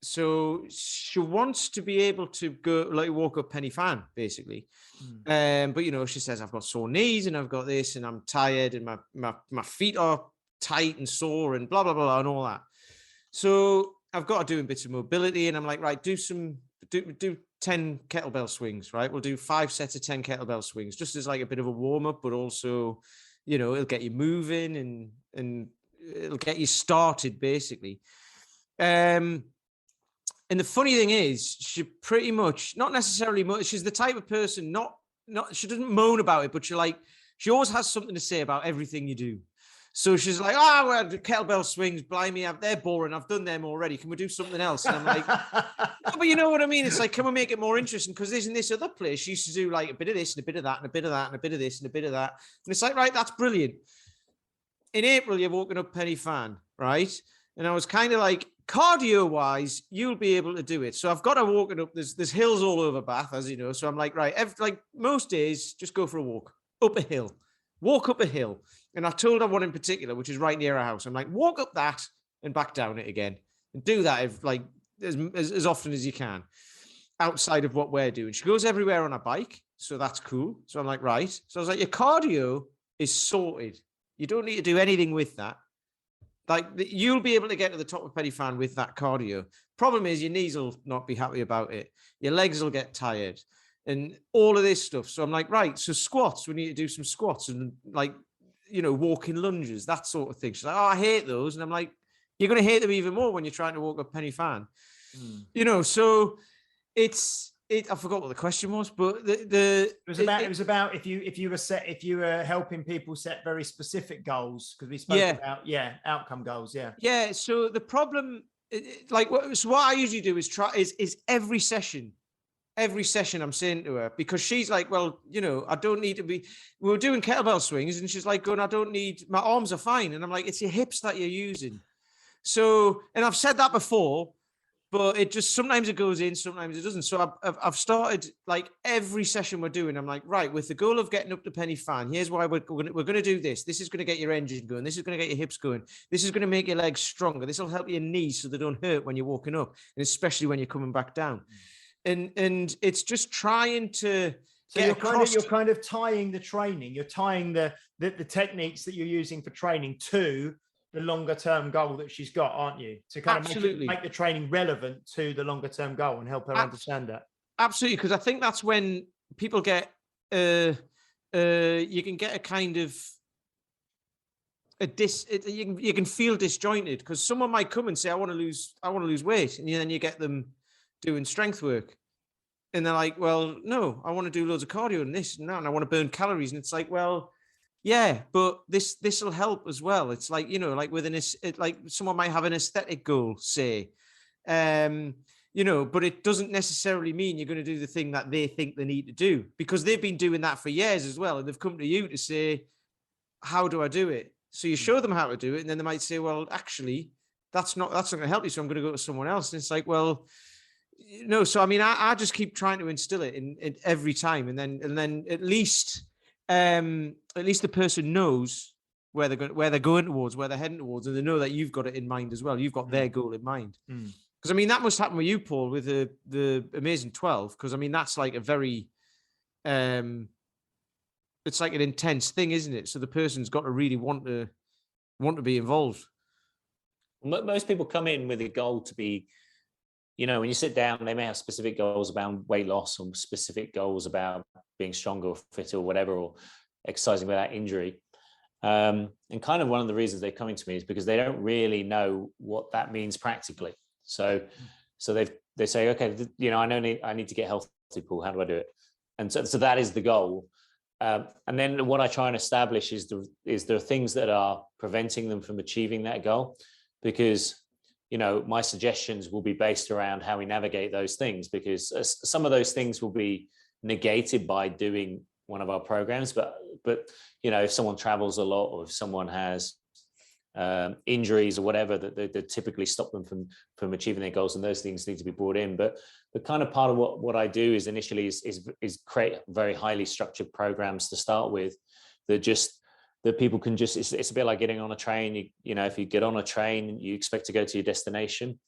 Speaker 3: So she wants to be able to go, like, walk up Penny Fan, basically. But you know, she says, I've got sore knees, and I've got this, and I'm tired, and my feet are tight and sore, and blah blah blah, and all that. So I've got to do bits of mobility, and I'm like, right, do 10 kettlebell swings, right? We'll do 5 sets of 10 kettlebell swings, just as like a bit of a warm up, but also, you know, it'll get you moving and it'll get you started basically. And the funny thing is, she pretty much, not necessarily much, she's the type of person, she doesn't moan about it, but she always has something to say about everything you do. So she's like, well, kettlebell swings, blimey, they're boring. I've done them already. Can we do something else? And I'm like, no, but you know what I mean? It's like, can we make it more interesting? Because there's in this other place, she used to do like a bit of this and a bit of that and a bit of that and a bit of this and a bit of that. And it's like, right, that's brilliant. In April, you're walking up Penny Fan, right? And I was kind of like, cardio-wise, you'll be able to do it. So I've got to walk it up. There's hills all over Bath, as you know. So I'm like, right, like most days, just go for a walk up a hill. Walk up a hill. And I told her one in particular, which is right near our house. I'm like, walk up that and back down it again. And do that as often as you can outside of what we're doing. She goes everywhere on a bike. So that's cool. So I'm like, right. So I was like, your cardio is sorted. You don't need to do anything with that. Like, you'll be able to get to the top of Penny Fan with that cardio. Problem is, your knees will not be happy about it. Your legs will get tired and all of this stuff. So I'm like, right, so squats, we need to do some squats and like, you know, walking lunges, that sort of thing. She's like, oh, I hate those. And I'm like, you're going to hate them even more when you're trying to walk up Penny Fan. You know, so I forgot what the question was, but it was
Speaker 2: about if you were helping people set very specific goals, because we spoke about outcome goals.
Speaker 3: Yeah. So the problem, so what I usually do is every session I'm saying to her, because she's like, well, you know, I don't need to be, we were doing kettlebell swings and she's like going, I don't need, my arms are fine. And I'm like, it's your hips that you're using. So, and I've said that before, but it just, sometimes it goes in, sometimes it doesn't. So I've started like every session we're doing, I'm like, right, with the goal of getting up to Penny Fan, here's why we're going to do this. This is going to get your engine going. This is going to get your hips going. This is going to make your legs stronger. This will help your knees so they don't hurt when you're walking up, and especially when you're coming back down. And it's just trying to
Speaker 2: you're kind of tying the training, you're tying the techniques that you're using for training to the longer term goal that she's got, aren't you? To kind of make the training relevant to the longer term goal and help her understand that.
Speaker 3: Absolutely, because I think that's when people get you can get a kind of you can feel disjointed, because someone might come and say, I want to lose weight, and then you get them doing strength work, and they're like, well, no, I want to do loads of cardio and this and that, and I want to burn calories. And it's like, well, yeah, but this will help as well. It's like, you know, like like someone might have an aesthetic goal, say, you know, but it doesn't necessarily mean you're going to do the thing that they think they need to do, because they've been doing that for years as well, and they've come to you to say, how do I do it? So you show them how to do it, and then they might say, well, actually, that's not going to help you, so I'm going to go to someone else. And it's like, well, no. So I mean, I just keep trying to instill it in every time, and then at least the person knows where they're going towards, where they're heading towards, and they know that you've got it in mind as well. You've got their goal in mind. Because I mean, that must happen with you, Paul, with the Amazing 12. Because I mean, that's like a very it's like an intense thing, isn't it? So the person's got to really want to be involved.
Speaker 4: Most people come in with a goal to be, you know, when you sit down, they may have specific goals about weight loss or specific goals about being stronger or fitter or whatever, or exercising without injury. And kind of one of the reasons they're coming to me is because they don't really know what that means practically. So they say, okay, you know, I need to get healthy, Paul. How do I do it? And so that is the goal. And then what I try and establish is there are things that are preventing them from achieving that goal, because, you know, my suggestions will be based around how we navigate those things, because some of those things will be negated by doing one of our programs. But you know, if someone travels a lot, or if someone has injuries or whatever, that typically stop them from achieving their goals, and those things need to be brought in. But the kind of part of what I do is initially is create very highly structured programs to start with, that people can just, it's a bit like getting on a train. You know, if you get on a train, you expect to go to your destination.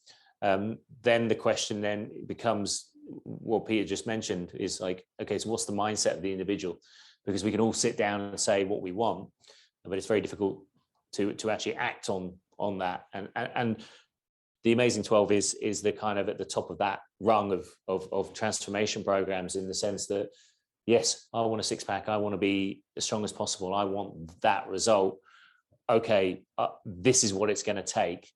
Speaker 4: Then the question then becomes what Peter just mentioned, is like, okay, so what's the mindset of the individual? Because we can all sit down and say what we want, but it's very difficult to actually act on that. And the Amazing 12 is the kind of at the top of that rung of transformation programs, in the sense that, yes, I want a six pack. I want to be as strong as possible. I want that result. Okay, this is what it's going to take.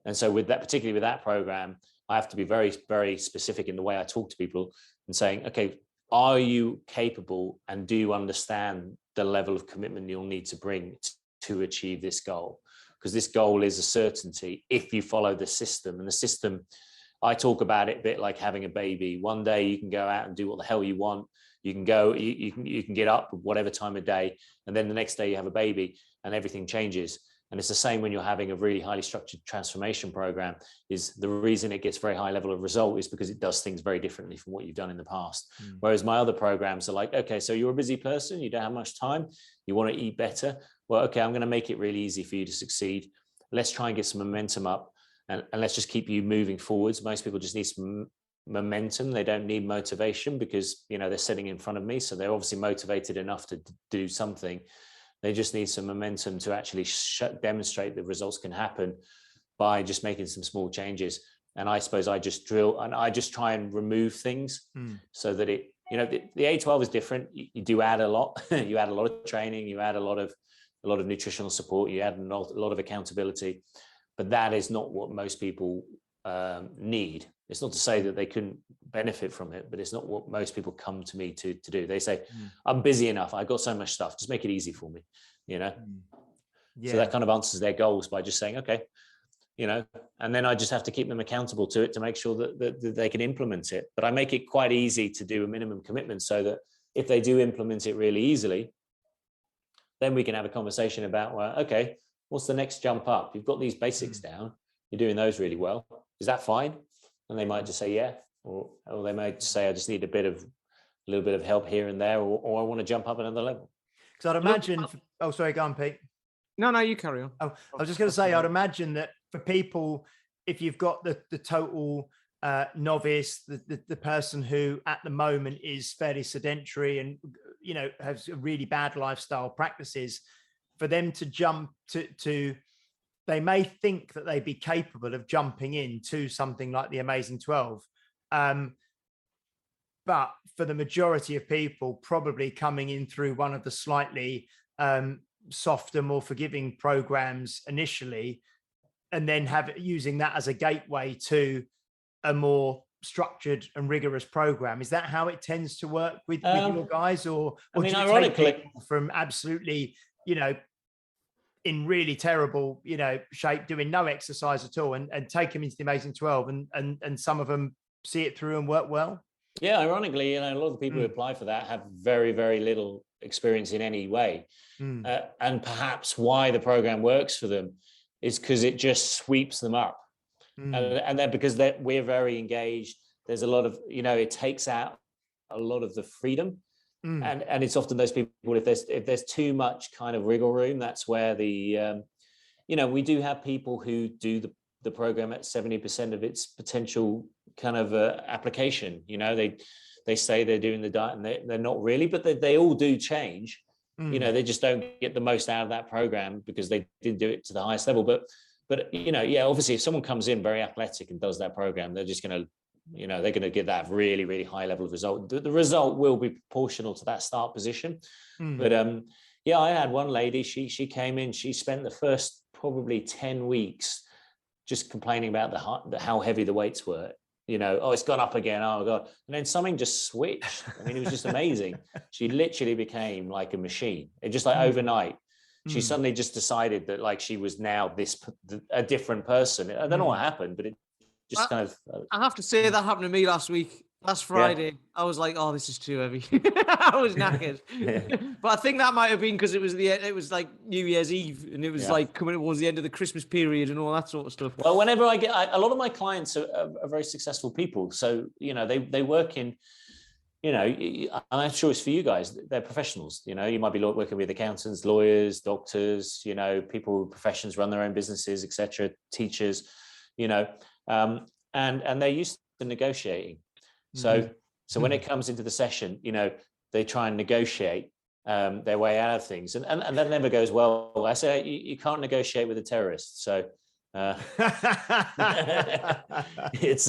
Speaker 4: And so with that, particularly with that program, I have to be very, very specific in the way I talk to people and saying, okay, are you capable and do you understand the level of commitment you'll need to bring to achieve this goal? Because this goal is a certainty if you follow the system. And the system, I talk about it a bit like having a baby. One day you can go out and do what the hell you want. You can go, you can get up whatever time of day, and then the next day you have a baby and everything changes. And it's the same when you're having a really highly structured transformation program. Is the reason it gets very high level of result is because it does things very differently from what you've done in the past. Whereas my other programs are like, okay, so you're a busy person, you don't have much time, you want to eat better. Well, okay, I'm going to make it really easy for you to succeed. Let's try and get some momentum up, and let's just keep you moving forwards. Most people just need some momentum. They don't need motivation, because, you know, they're sitting in front of me, so they're obviously motivated enough to do something. They just need some momentum to actually demonstrate that results can happen by just making some small changes. And I suppose I just drill and I just try and remove things so that it, you know, the A12 is different. You do add a lot. You add a lot of training. You add a lot of nutritional support. You add a lot of accountability. But that is not what most people need. It's not to say that they couldn't benefit from it, but it's not what most people come to me to do. They say, I'm busy enough. I've got so much stuff. Just make it easy for me, you know? So that kind of answers their goals by just saying, okay, you know, and then I just have to keep them accountable to it to make sure that they can implement it. But I make it quite easy to do a minimum commitment, so that if they do implement it really easily, then we can have a conversation about, well, okay, what's the next jump up? You've got these basics down. You're doing those really well. Is that fine? And they might just say, yeah. Or they might say, I just need a little bit of help here and there, or I want to jump up another level.
Speaker 2: Because I'd imagine, oh, sorry, go on, Pete.
Speaker 3: No, you carry on.
Speaker 2: Oh, I was just going to say, I'd imagine that for people, if you've got the total novice, the person who at the moment is fairly sedentary and, you know, has a really bad lifestyle practices, for them to jump to they may think that they'd be capable of jumping into something like the Amazing 12. But for the majority of people, probably coming in through one of the slightly softer, more forgiving programs initially, and then using that as a gateway to a more structured and rigorous program. Is that how it tends to work with your guys? Or I mean, ironically, from absolutely, you know, in really terrible, you know, shape, doing no exercise at all, and take them into the Amazing 12, and some of them see it through and work well?
Speaker 4: Yeah, ironically, you know, a lot of the people who apply for that have very, very little experience in any way. And perhaps why the program works for them is because it just sweeps them up. And then because we're very engaged, there's a lot of, you know, it takes out a lot of the freedom. And it's often those people, if there's too much kind of wriggle room, that's where the, you know, we do have people who do the program at 70% of its potential kind of application. You know, they say they're doing the diet and they're not really, but they all do change. You know, they just don't get the most out of that program because they didn't do it to the highest level. But you know, yeah, obviously if someone comes in very athletic and does that program, they're just going to, you know, they're going to get that really, really high level of result. The result will be proportional to that start position. But yeah, I had one lady, she came in, she spent the first probably 10 weeks just complaining about how heavy the weights were. You know, oh, it's gone up again. Oh God. And then something just switched. I mean, it was just amazing. She literally became like a machine. It just like overnight, she suddenly just decided that like she was now a different person. I don't know what happened, but it just kind of.
Speaker 3: I have to say that happened to me last Friday. Yeah. I was like, oh, this is too heavy. I was knackered. But I think that might have been because it was like New Year's Eve, and it was like coming towards the end of the Christmas period and all that sort of stuff.
Speaker 4: Well, whenever a lot of my clients are very successful people. So, you know, they work in, you know, and I'm sure it's for you guys, they're professionals. You know, you might be working with accountants, lawyers, doctors, you know, people who professions, run their own businesses, etc., teachers, you know, and they're used to negotiating. So when it comes into the session, you know, they try and negotiate their way out of things, and that never goes well. I say you can't negotiate with a terrorist. So, It's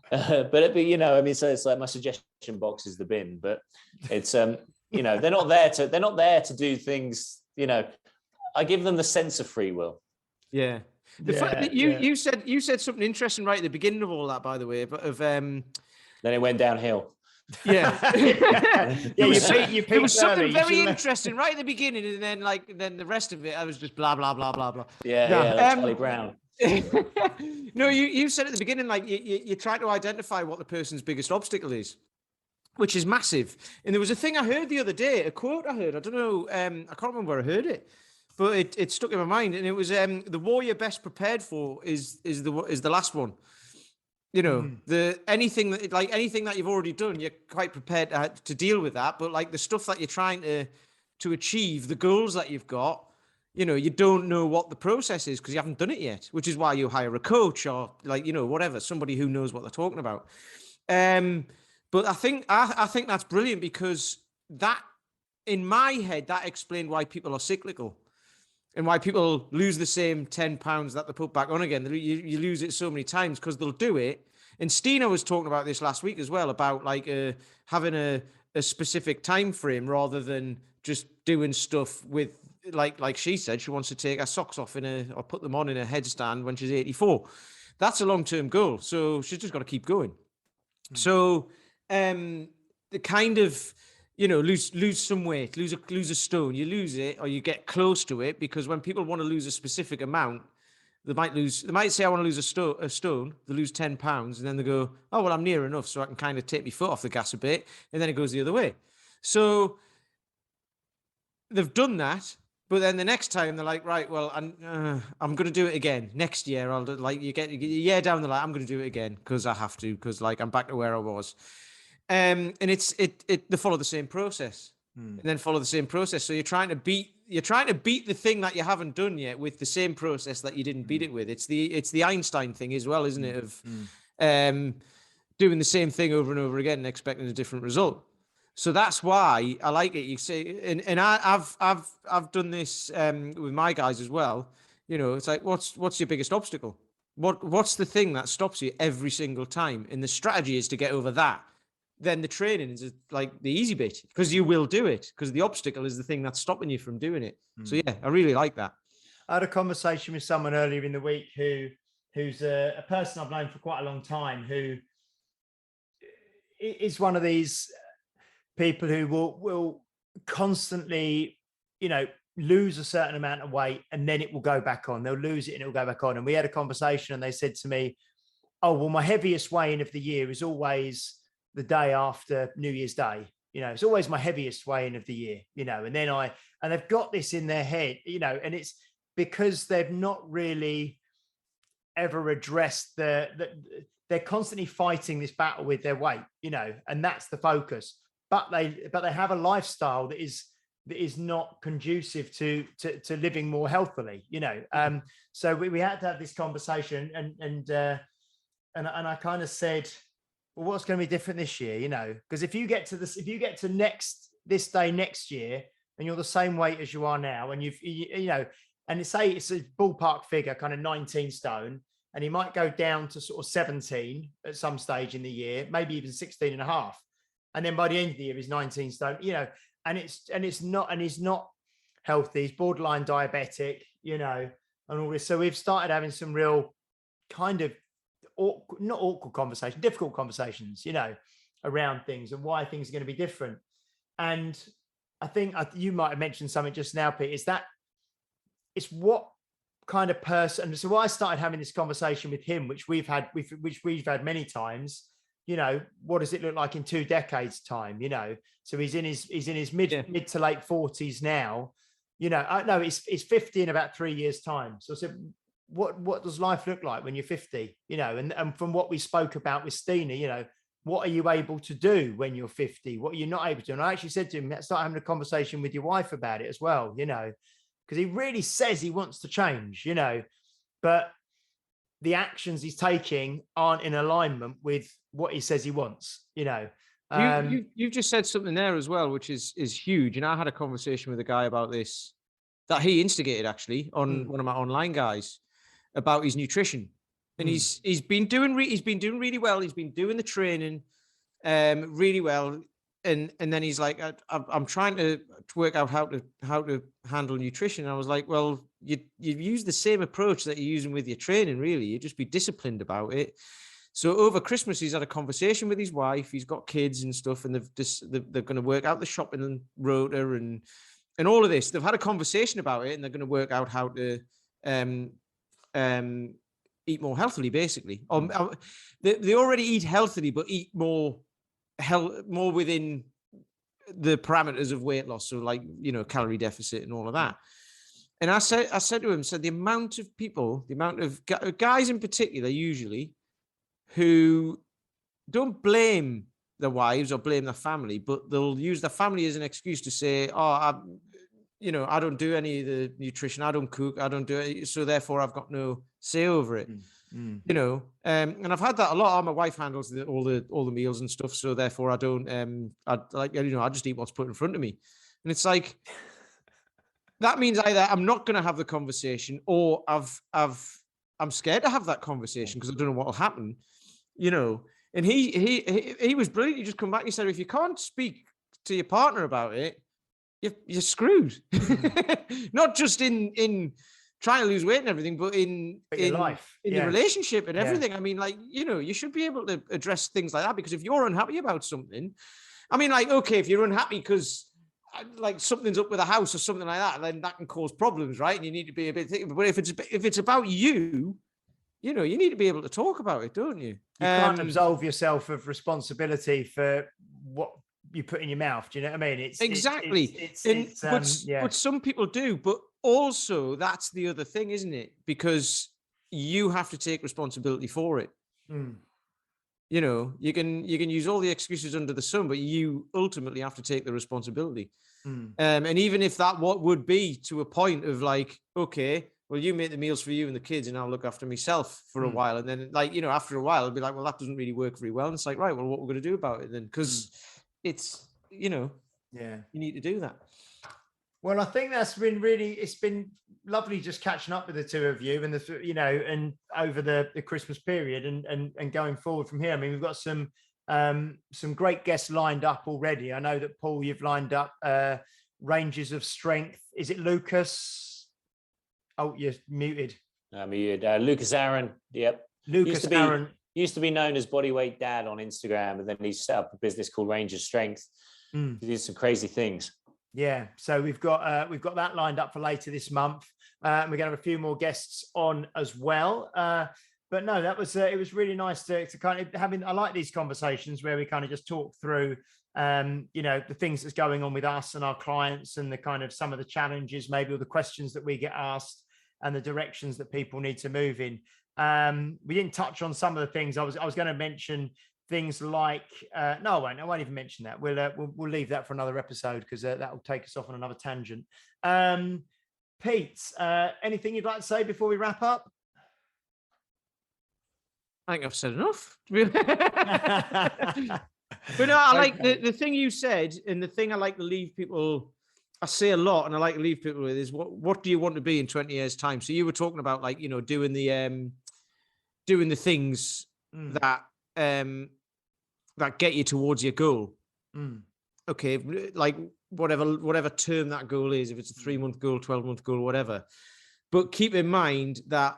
Speaker 4: but you know, I mean, so it's like my suggestion box is the bin, but it's you know, they're not there to do things. You know, I give them the sense of free will.
Speaker 3: Yeah. The fact that you said something interesting right at the beginning of all that, by the way, but
Speaker 4: then it went downhill.
Speaker 3: Yeah.
Speaker 2: There
Speaker 3: was something very interesting right at the beginning, and then the rest of it, I was just blah blah blah blah blah.
Speaker 4: Yeah, like Charlie Brown.
Speaker 3: No, you said at the beginning, like you try to identify what the person's biggest obstacle is, which is massive. And there was a thing I heard the other day, a quote I heard. I don't know, I can't remember where I heard it, but it stuck in my mind, and it was the war you're best prepared for is the last one. You know, anything that you've already done, you're quite prepared to deal with that. But like the stuff that you're trying to achieve, the goals that you've got, you know, you don't know what the process is because you haven't done it yet, which is why you hire a coach or like, you know, whatever, somebody who knows what they're talking about. But I think that's brilliant because that, in my head, that explained why people are cyclical. And why people lose the same 10 pounds that they put back on again. You lose it so many times because they'll do it. And Stina was talking about this last week as well, about like having a specific time frame rather than just doing stuff with, like she said, she wants to take her socks off or put them on in a headstand when she's 84. That's a long-term goal. So she's just got to keep going. So the kind of, you know, lose some weight, lose a stone. You lose it or you get close to it, because when people want to lose a specific amount, they might say, I want to lose a stone. They lose 10 pounds and then they go, oh, well, I'm near enough so I can kind of take my foot off the gas a bit. And then it goes the other way. So they've done that. But then the next time they're like, right, well, I'm going to do it again next year. I'll do, like, you get a year down the line, I'm going to do it again because I have to, because like I'm back to where I was. And they follow the same process, and then follow the same process. So you're trying to beat the thing that you haven't done yet with the same process that you didn't beat it with. It's the Einstein thing as well, isn't it? Of doing the same thing over and over again and expecting a different result. So that's why I like it. You say, and I've done this with my guys as well. You know, it's like, what's your biggest obstacle? What's the thing that stops you every single time? And the strategy is to get over that. Then the training is like the easy bit, because you will do it, because the obstacle is the thing that's stopping you from doing it. So yeah, I really like that.
Speaker 2: I had a conversation with someone earlier in the week who's a person I've known for quite a long time, who is one of these people who will constantly, you know, lose a certain amount of weight and then it will go back on. They'll lose it and it will go back on. And we had a conversation and they said to me, oh, well, my heaviest weigh-in of the year is always the day after New Year's Day. You know, it's always my heaviest weigh-in of the year, you know, and they've got this in their head, you know, and it's because they've not really ever addressed they're constantly fighting this battle with their weight, you know, and that's the focus. But they have a lifestyle that is not conducive to living more healthily, you know. So we had to have this conversation, and I kind of said, well, what's going to be different this year, you know? Because if you get to this day next year, and you're the same weight as you are now, and you know, and say it's a ballpark figure, kind of 19 stone, and he might go down to sort of 17 at some stage in the year, maybe even 16 and a half. And then by the end of the year, he's 19 stone, you know, and he's not healthy. He's borderline diabetic, you know, and all this. So we've started having some real kind of difficult conversations, you know, around things and why things are going to be different. And I think you might have mentioned something just now, Pete, is that it's what kind of person. So I started having this conversation with him, which we've had many times. You know, what does it look like in 2 decades time? You know, so he's in his mid to late 40s now. You know, no, he's 50 in about 3 years time. So I said, what does life look like when you're 50? You know, and from what we spoke about with Stina, you know, what are you able to do when you're 50? What are you not able to do? And I actually said to him, let's start having a conversation with your wife about it as well, you know, because he really says he wants to change, you know, but the actions he's taking aren't in alignment with what he says he wants, you know.
Speaker 3: You've just said something there as well, which is huge. And I had a conversation with a guy about this that he instigated actually on one of my online guys. about his nutrition, and he's been doing really well. He's been doing the training really well, and then he's like, I'm trying to work out how to handle nutrition. And I was like, well, you've used the same approach that you're using with your training. Really, you just be disciplined about it. So over Christmas, he's had a conversation with his wife. He's got kids and stuff, and they're going to work out the shopping rota and all of this. They've had a conversation about it, and they're going to work out how to eat more healthily, basically. They already eat healthily, but eat more within the parameters of weight loss. So, like, calorie deficit and all of that. And I said to him, the amount of people, the amount of guys in particular, usually, who don't blame their wives or blame their family, but they'll use their family as an excuse to say, I don't do any of the nutrition, I don't cook, I don't do it, so therefore I've got no say over it. And I've had that a lot. My wife handles all the meals and stuff, so therefore I don't. I just eat what's put in front of me, and it's like that means either I'm not going to have the conversation, or I'm scared to have that conversation because I don't know what will happen. And he was brilliant. He just come back and he said, if you can't speak to your partner about it, you're screwed. Not just in trying to lose weight and everything, but in
Speaker 2: your life,
Speaker 3: in your relationship and everything. I mean, like, you should be able to address things like that, because if you're unhappy about something, I mean, like, okay, if you're unhappy because like something's up with a house or something like that, then that can cause problems, right? And you need to be a bit thick. But if it's about you, you need to be able to talk about it, don't you?
Speaker 2: You can't absolve yourself of responsibility for what you put in your mouth. Do you know what I mean? But some people do. But also, that's the other thing, isn't it? Because you have to take responsibility for it. You can use all the excuses under the sun, but you ultimately have to take the responsibility. And even if that would be to a point of like, okay, well, you make the meals for you and the kids, and I'll look after myself for a while. And then, like, after a while, it'll be like, well, that doesn't really work very well. And it's like, right, well, what we're going to do about it then? Because it's, you need to do that. Well, I think that's been it's been lovely just catching up with the two of you, and and over the Christmas period and going forward from here. I mean, we've got some great guests lined up already. I know that, Paul, you've lined up Ranges of Strength. Is it Lucas? Oh, you're muted.
Speaker 4: I'm muted. Lucas Aaron. Yep.
Speaker 2: Lucas Aaron.
Speaker 4: Used to be known as Bodyweight Dad on Instagram, and then he set up a business called Range of Strength. He did some crazy things.
Speaker 2: Yeah. So we've got that lined up for later this month. We're going to have a few more guests on as well. But no, that was it was really nice to kind of I like these conversations where we kind of just talk through the things that's going on with us and our clients, and the kind of some of the challenges, maybe, or the questions that we get asked, and the directions that people need to move in. We didn't touch on some of the things I was going to mention, things like no, I won't even mention that. We'll leave that for another episode, because that will take us off on another tangent. Pete, anything you'd like to say before we wrap up?
Speaker 3: I think I've said enough. But no, I like the thing you said, and the thing I like to leave people, I say a lot, and I like to leave people with, is what do you want to be in 20 years' time? So you were talking about, like, doing the things that get you towards your goal. Okay, like whatever term that goal is, if it's a 3-month goal, 12-month goal, whatever. But keep in mind that,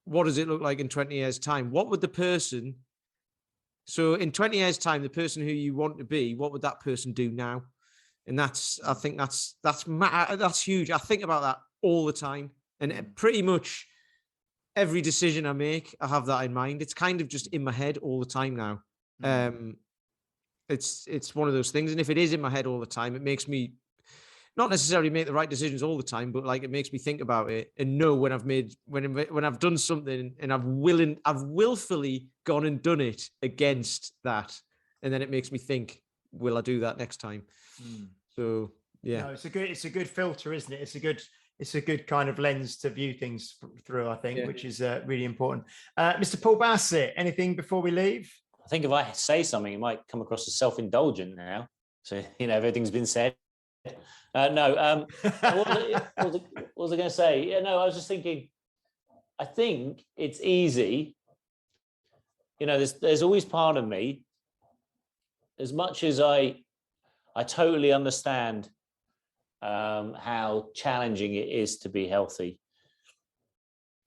Speaker 3: what does it look like in 20 years' time? What would the person... So in 20 years' time, the person who you want to be, what would that person do now? And I think that's huge. I think about that all the time. And pretty much every decision I make, I have that in mind. It's kind of just in my head all the time now. It's one of those things. And if it is in my head all the time, it makes me not necessarily make the right decisions all the time, but like, it makes me think about it and know when I've done something and I've willfully gone and done it against that. And then it makes me think, will I do that next time? So yeah,
Speaker 2: no, it's a good filter, isn't it? It's a good kind of lens to view things through, I think, which is really important. Mr. Paul Bassett, anything before we leave?
Speaker 4: I think if I say something, it might come across as self-indulgent now. So, everything's been said. No. What was I going to say? Yeah, no, I was just thinking. I think it's easy. There's always part of me. As much as I totally understand how challenging it is to be healthy.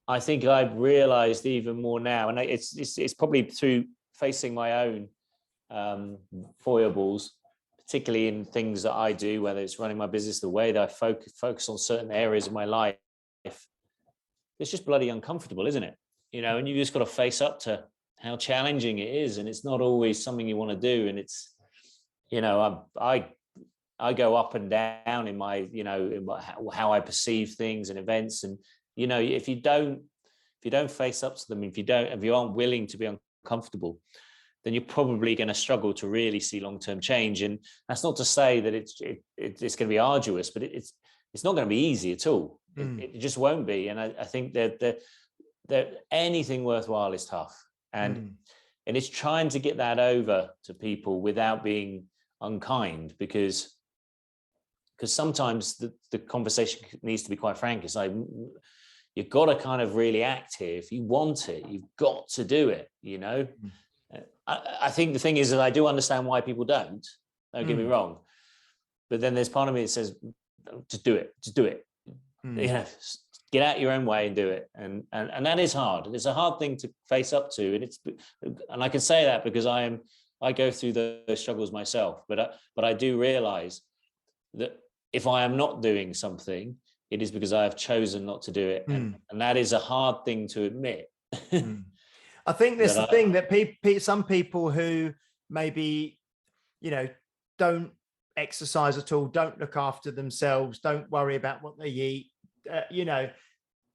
Speaker 4: I think I've realised even more now, and it's probably through facing my own foibles, particularly in things that I do, whether it's running my business, the way that I focus on certain areas of my life. It's just bloody uncomfortable, isn't it? And you just got to face up to how challenging it is, and it's not always something you want to do. And it's, I go up and down in my, how I perceive things and events, and if you don't face up to them, if you aren't willing to be uncomfortable, then you're probably going to struggle to really see long-term change. And that's not to say that it's going to be arduous, but it's not going to be easy at all. It just won't be. And I think that anything worthwhile is tough, and it's trying to get that over to people without being unkind, because sometimes the conversation needs to be quite frank. It's like, you've got to kind of really act here. If you want it, you've got to do it, I think the thing is that I do understand why people don't get me wrong. But then there's part of me that says, just do it. Get out your own way and do it. And that is hard. It's a hard thing to face up to. And I can say that because I go through those struggles myself, but I do realize that if I am not doing something, it is because I have chosen not to do it. And that is a hard thing to admit.
Speaker 2: I think there's the thing that some people who maybe, don't exercise at all, don't look after themselves, don't worry about what they eat,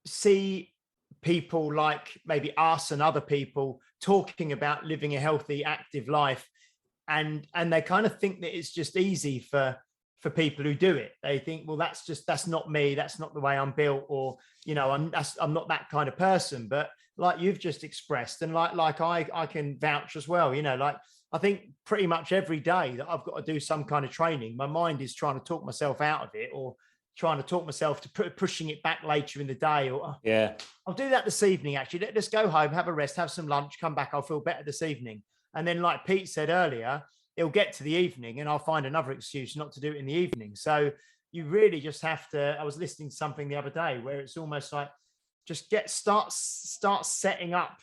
Speaker 2: see people like maybe us and other people talking about living a healthy, active life. And they kind of think that it's just easy for people who do it. They think, well, that's not me. That's not the way I'm built, or, I'm not that kind of person. But like you've just expressed, and like I can vouch as well, I think pretty much every day that I've got to do some kind of training, my mind is trying to talk myself out of it, or trying to talk myself to pushing it back later in the day, or I'll do that this evening. Actually, let's go home, have a rest, have some lunch, come back. I'll feel better this evening. And then, like Pete said earlier, it'll get to the evening and I'll find another excuse not to do it in the evening. So you really just have to, I was listening to something the other day where it's almost like, just start setting up.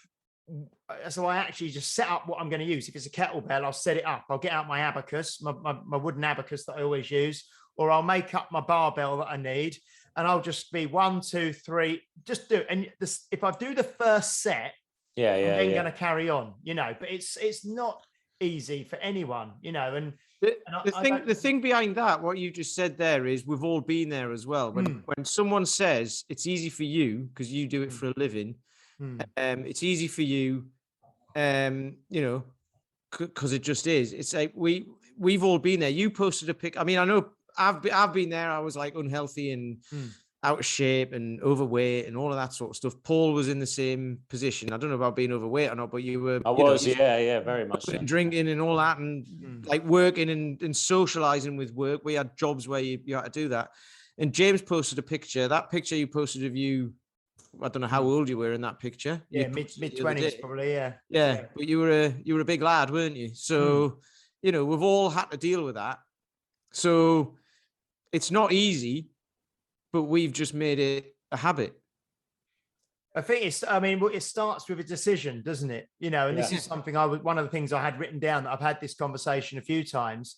Speaker 2: So I actually just set up what I'm going to use. If it's a kettlebell, I'll set it up. I'll get out my abacus, my wooden abacus that I always use, or I'll make up my barbell that I need, and I'll just be 1, 2, 3, just do it. And if I do the first set, I'm then going to carry on, but it's not easy for anyone, and
Speaker 3: the thing behind that, what you just said there, is we've all been there as well. When someone says it's easy for you because you do it for a living, it's easy for you, because it just is. It's like we've all been there. You posted a pic. I mean, I know I've been there. I was like unhealthy and out of shape and overweight and all of that sort of stuff. Paul was in the same position. I don't know about being overweight or not, but you were.
Speaker 4: I was, very much. So.
Speaker 3: Drinking and all that, and like working and socializing with work. We had jobs where you had to do that. And James posted a picture. That picture you posted of you, I don't know how old you were in that picture.
Speaker 2: Yeah, mid-20s probably.
Speaker 3: Yeah, but you were a big lad, weren't you? So we've all had to deal with that. So it's not easy, but we've just made it a habit.
Speaker 2: I think it starts with a decision, doesn't it? And this is something one of the things I had written down, that I've had this conversation a few times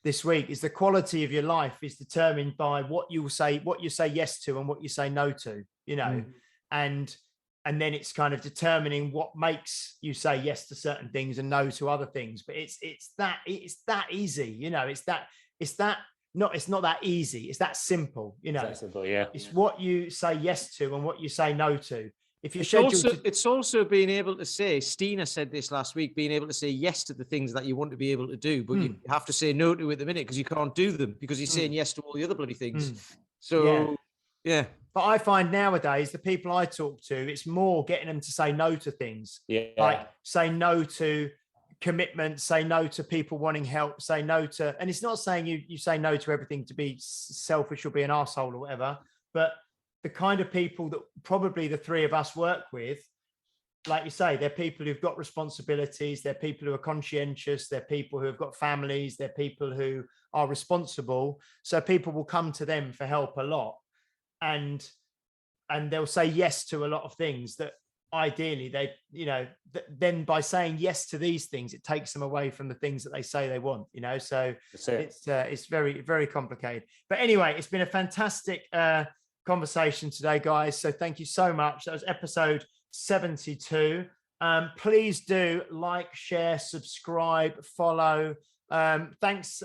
Speaker 2: this week, is the quality of your life is determined by what you say yes to and what you say no to, and then it's kind of determining what makes you say yes to certain things and no to other things. But it's that easy, it's not that easy. It's that simple,
Speaker 4: It's simple, yeah.
Speaker 2: It's what you say yes to and what you say no to. If you're
Speaker 3: it's also being able to say, Stina said this last week, being able to say yes to the things that you want to be able to do, but you have to say no to it at the minute because you can't do them because you're saying yes to all the other bloody things. So, yeah.
Speaker 2: But I find nowadays the people I talk to, it's more getting them to say no to things.
Speaker 4: Yeah.
Speaker 2: Like say no to commitment, say no to people wanting help, say no to, and it's not saying you say no to everything to be selfish or be an arsehole or whatever, but the kind of people that probably the three of us work with, like you say, they're people who've got responsibilities, they're people who are conscientious, they're people who have got families, they're people who are responsible. So people will come to them for help a lot, and they'll say yes to a lot of things that ideally they, then by saying yes to these things, it takes them away from the things that they say they want, so it's very, very complicated. But anyway, it's been a fantastic conversation today, guys. So thank you so much. That was episode 72. Please do like, share, subscribe, follow. Thanks.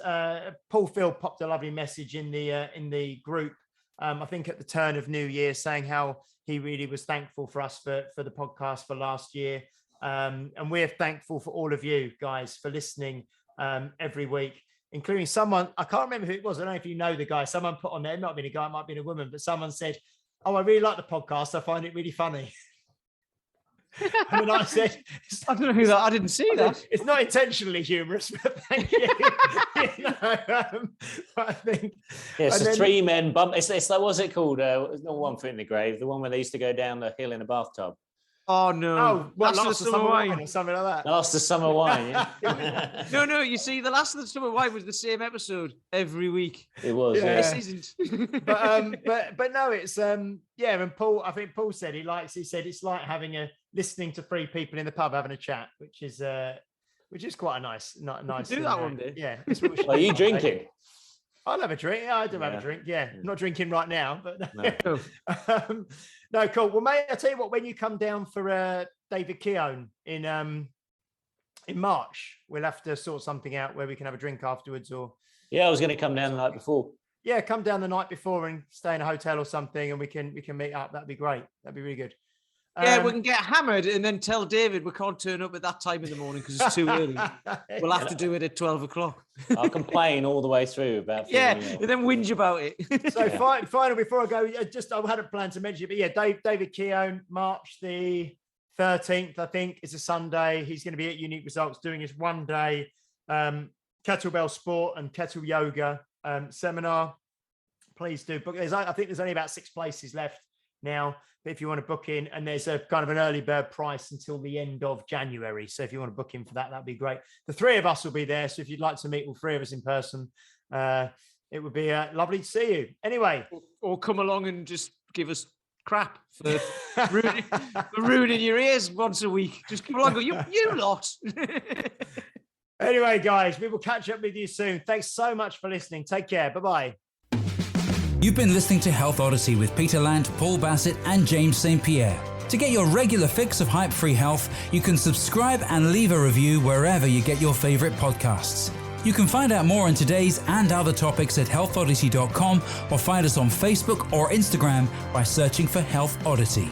Speaker 2: Paul Phil popped a lovely message in the group, I think at the turn of New Year, saying how he really was thankful for us for the podcast for last year. And we're thankful for all of you guys for listening every week, including someone, I can't remember who it was. I don't know if you know the guy. Someone put on there, it might have been a guy, it might have been a woman, but someone said, "Oh, I really like the podcast. I find it really funny." And then I said,
Speaker 3: I don't know who that, I didn't see that.
Speaker 2: It's not intentionally humorous, but thank you. I think.
Speaker 4: Yeah, it's three men bump. It's like, what's it called? Not One Foot in the Grave, the one where they used to go down the hill in a bathtub.
Speaker 3: Oh, no.
Speaker 2: Oh,
Speaker 3: Last of the Summer Wine
Speaker 2: or something like that.
Speaker 4: Last of Summer Wine, yeah.
Speaker 3: No, you see, the Last of the Summer Wine was the same episode every week.
Speaker 4: It was, yeah.
Speaker 3: This isn't.
Speaker 2: but no, it's and Paul, I think Paul said he said it's like listening to three people in the pub having a chat, which is quite a nice
Speaker 3: Do that one day.
Speaker 2: Yeah.
Speaker 4: Are you drinking?
Speaker 2: I'll have a drink. Yeah, I do have a drink. Yeah, not drinking right now, but
Speaker 4: no.
Speaker 2: No, cool. Well, mate, I'll tell you what. When you come down for David Keown in March, we'll have to sort something out where we can have a drink afterwards. Or
Speaker 4: I was going to come down the night before.
Speaker 2: Yeah, come down the night before and stay in a hotel or something, and we can meet up. That'd be great. That'd be really good.
Speaker 3: Yeah, we can get hammered and then tell David we can't turn up at that time in the morning because it's too early. We'll have to do it at 12 o'clock.
Speaker 4: I'll complain all the way through about
Speaker 3: and then whinge about it.
Speaker 2: So final, before I go, I hadn't planned to mention it, but yeah, David Keown, March the 13th, I think, is a Sunday. He's going to be at Unique Results doing his one-day kettlebell sport and kettle yoga seminar. Please do book. I think there's only about 6 places left now. But if you want to book in, and there's a kind of an early bird price until the end of January. So if you want to book in for that, that'd be great. The three of us will be there. So if you'd like to meet all three of us in person, it would be lovely to see you. Anyway.
Speaker 3: Or come along and just give us crap for ruining your ears once a week. Just come along and go, you lot.
Speaker 2: Anyway, guys, we will catch up with you soon. Thanks so much for listening. Take care. Bye-bye.
Speaker 1: You've been listening to Health Odyssey with Peter Lant, Paul Bassett and James St. Pierre. To get your regular fix of hype-free health, you can subscribe and leave a review wherever you get your favourite podcasts. You can find out more on today's and other topics at healthodyssey.com or find us on Facebook or Instagram by searching for Health Odyssey.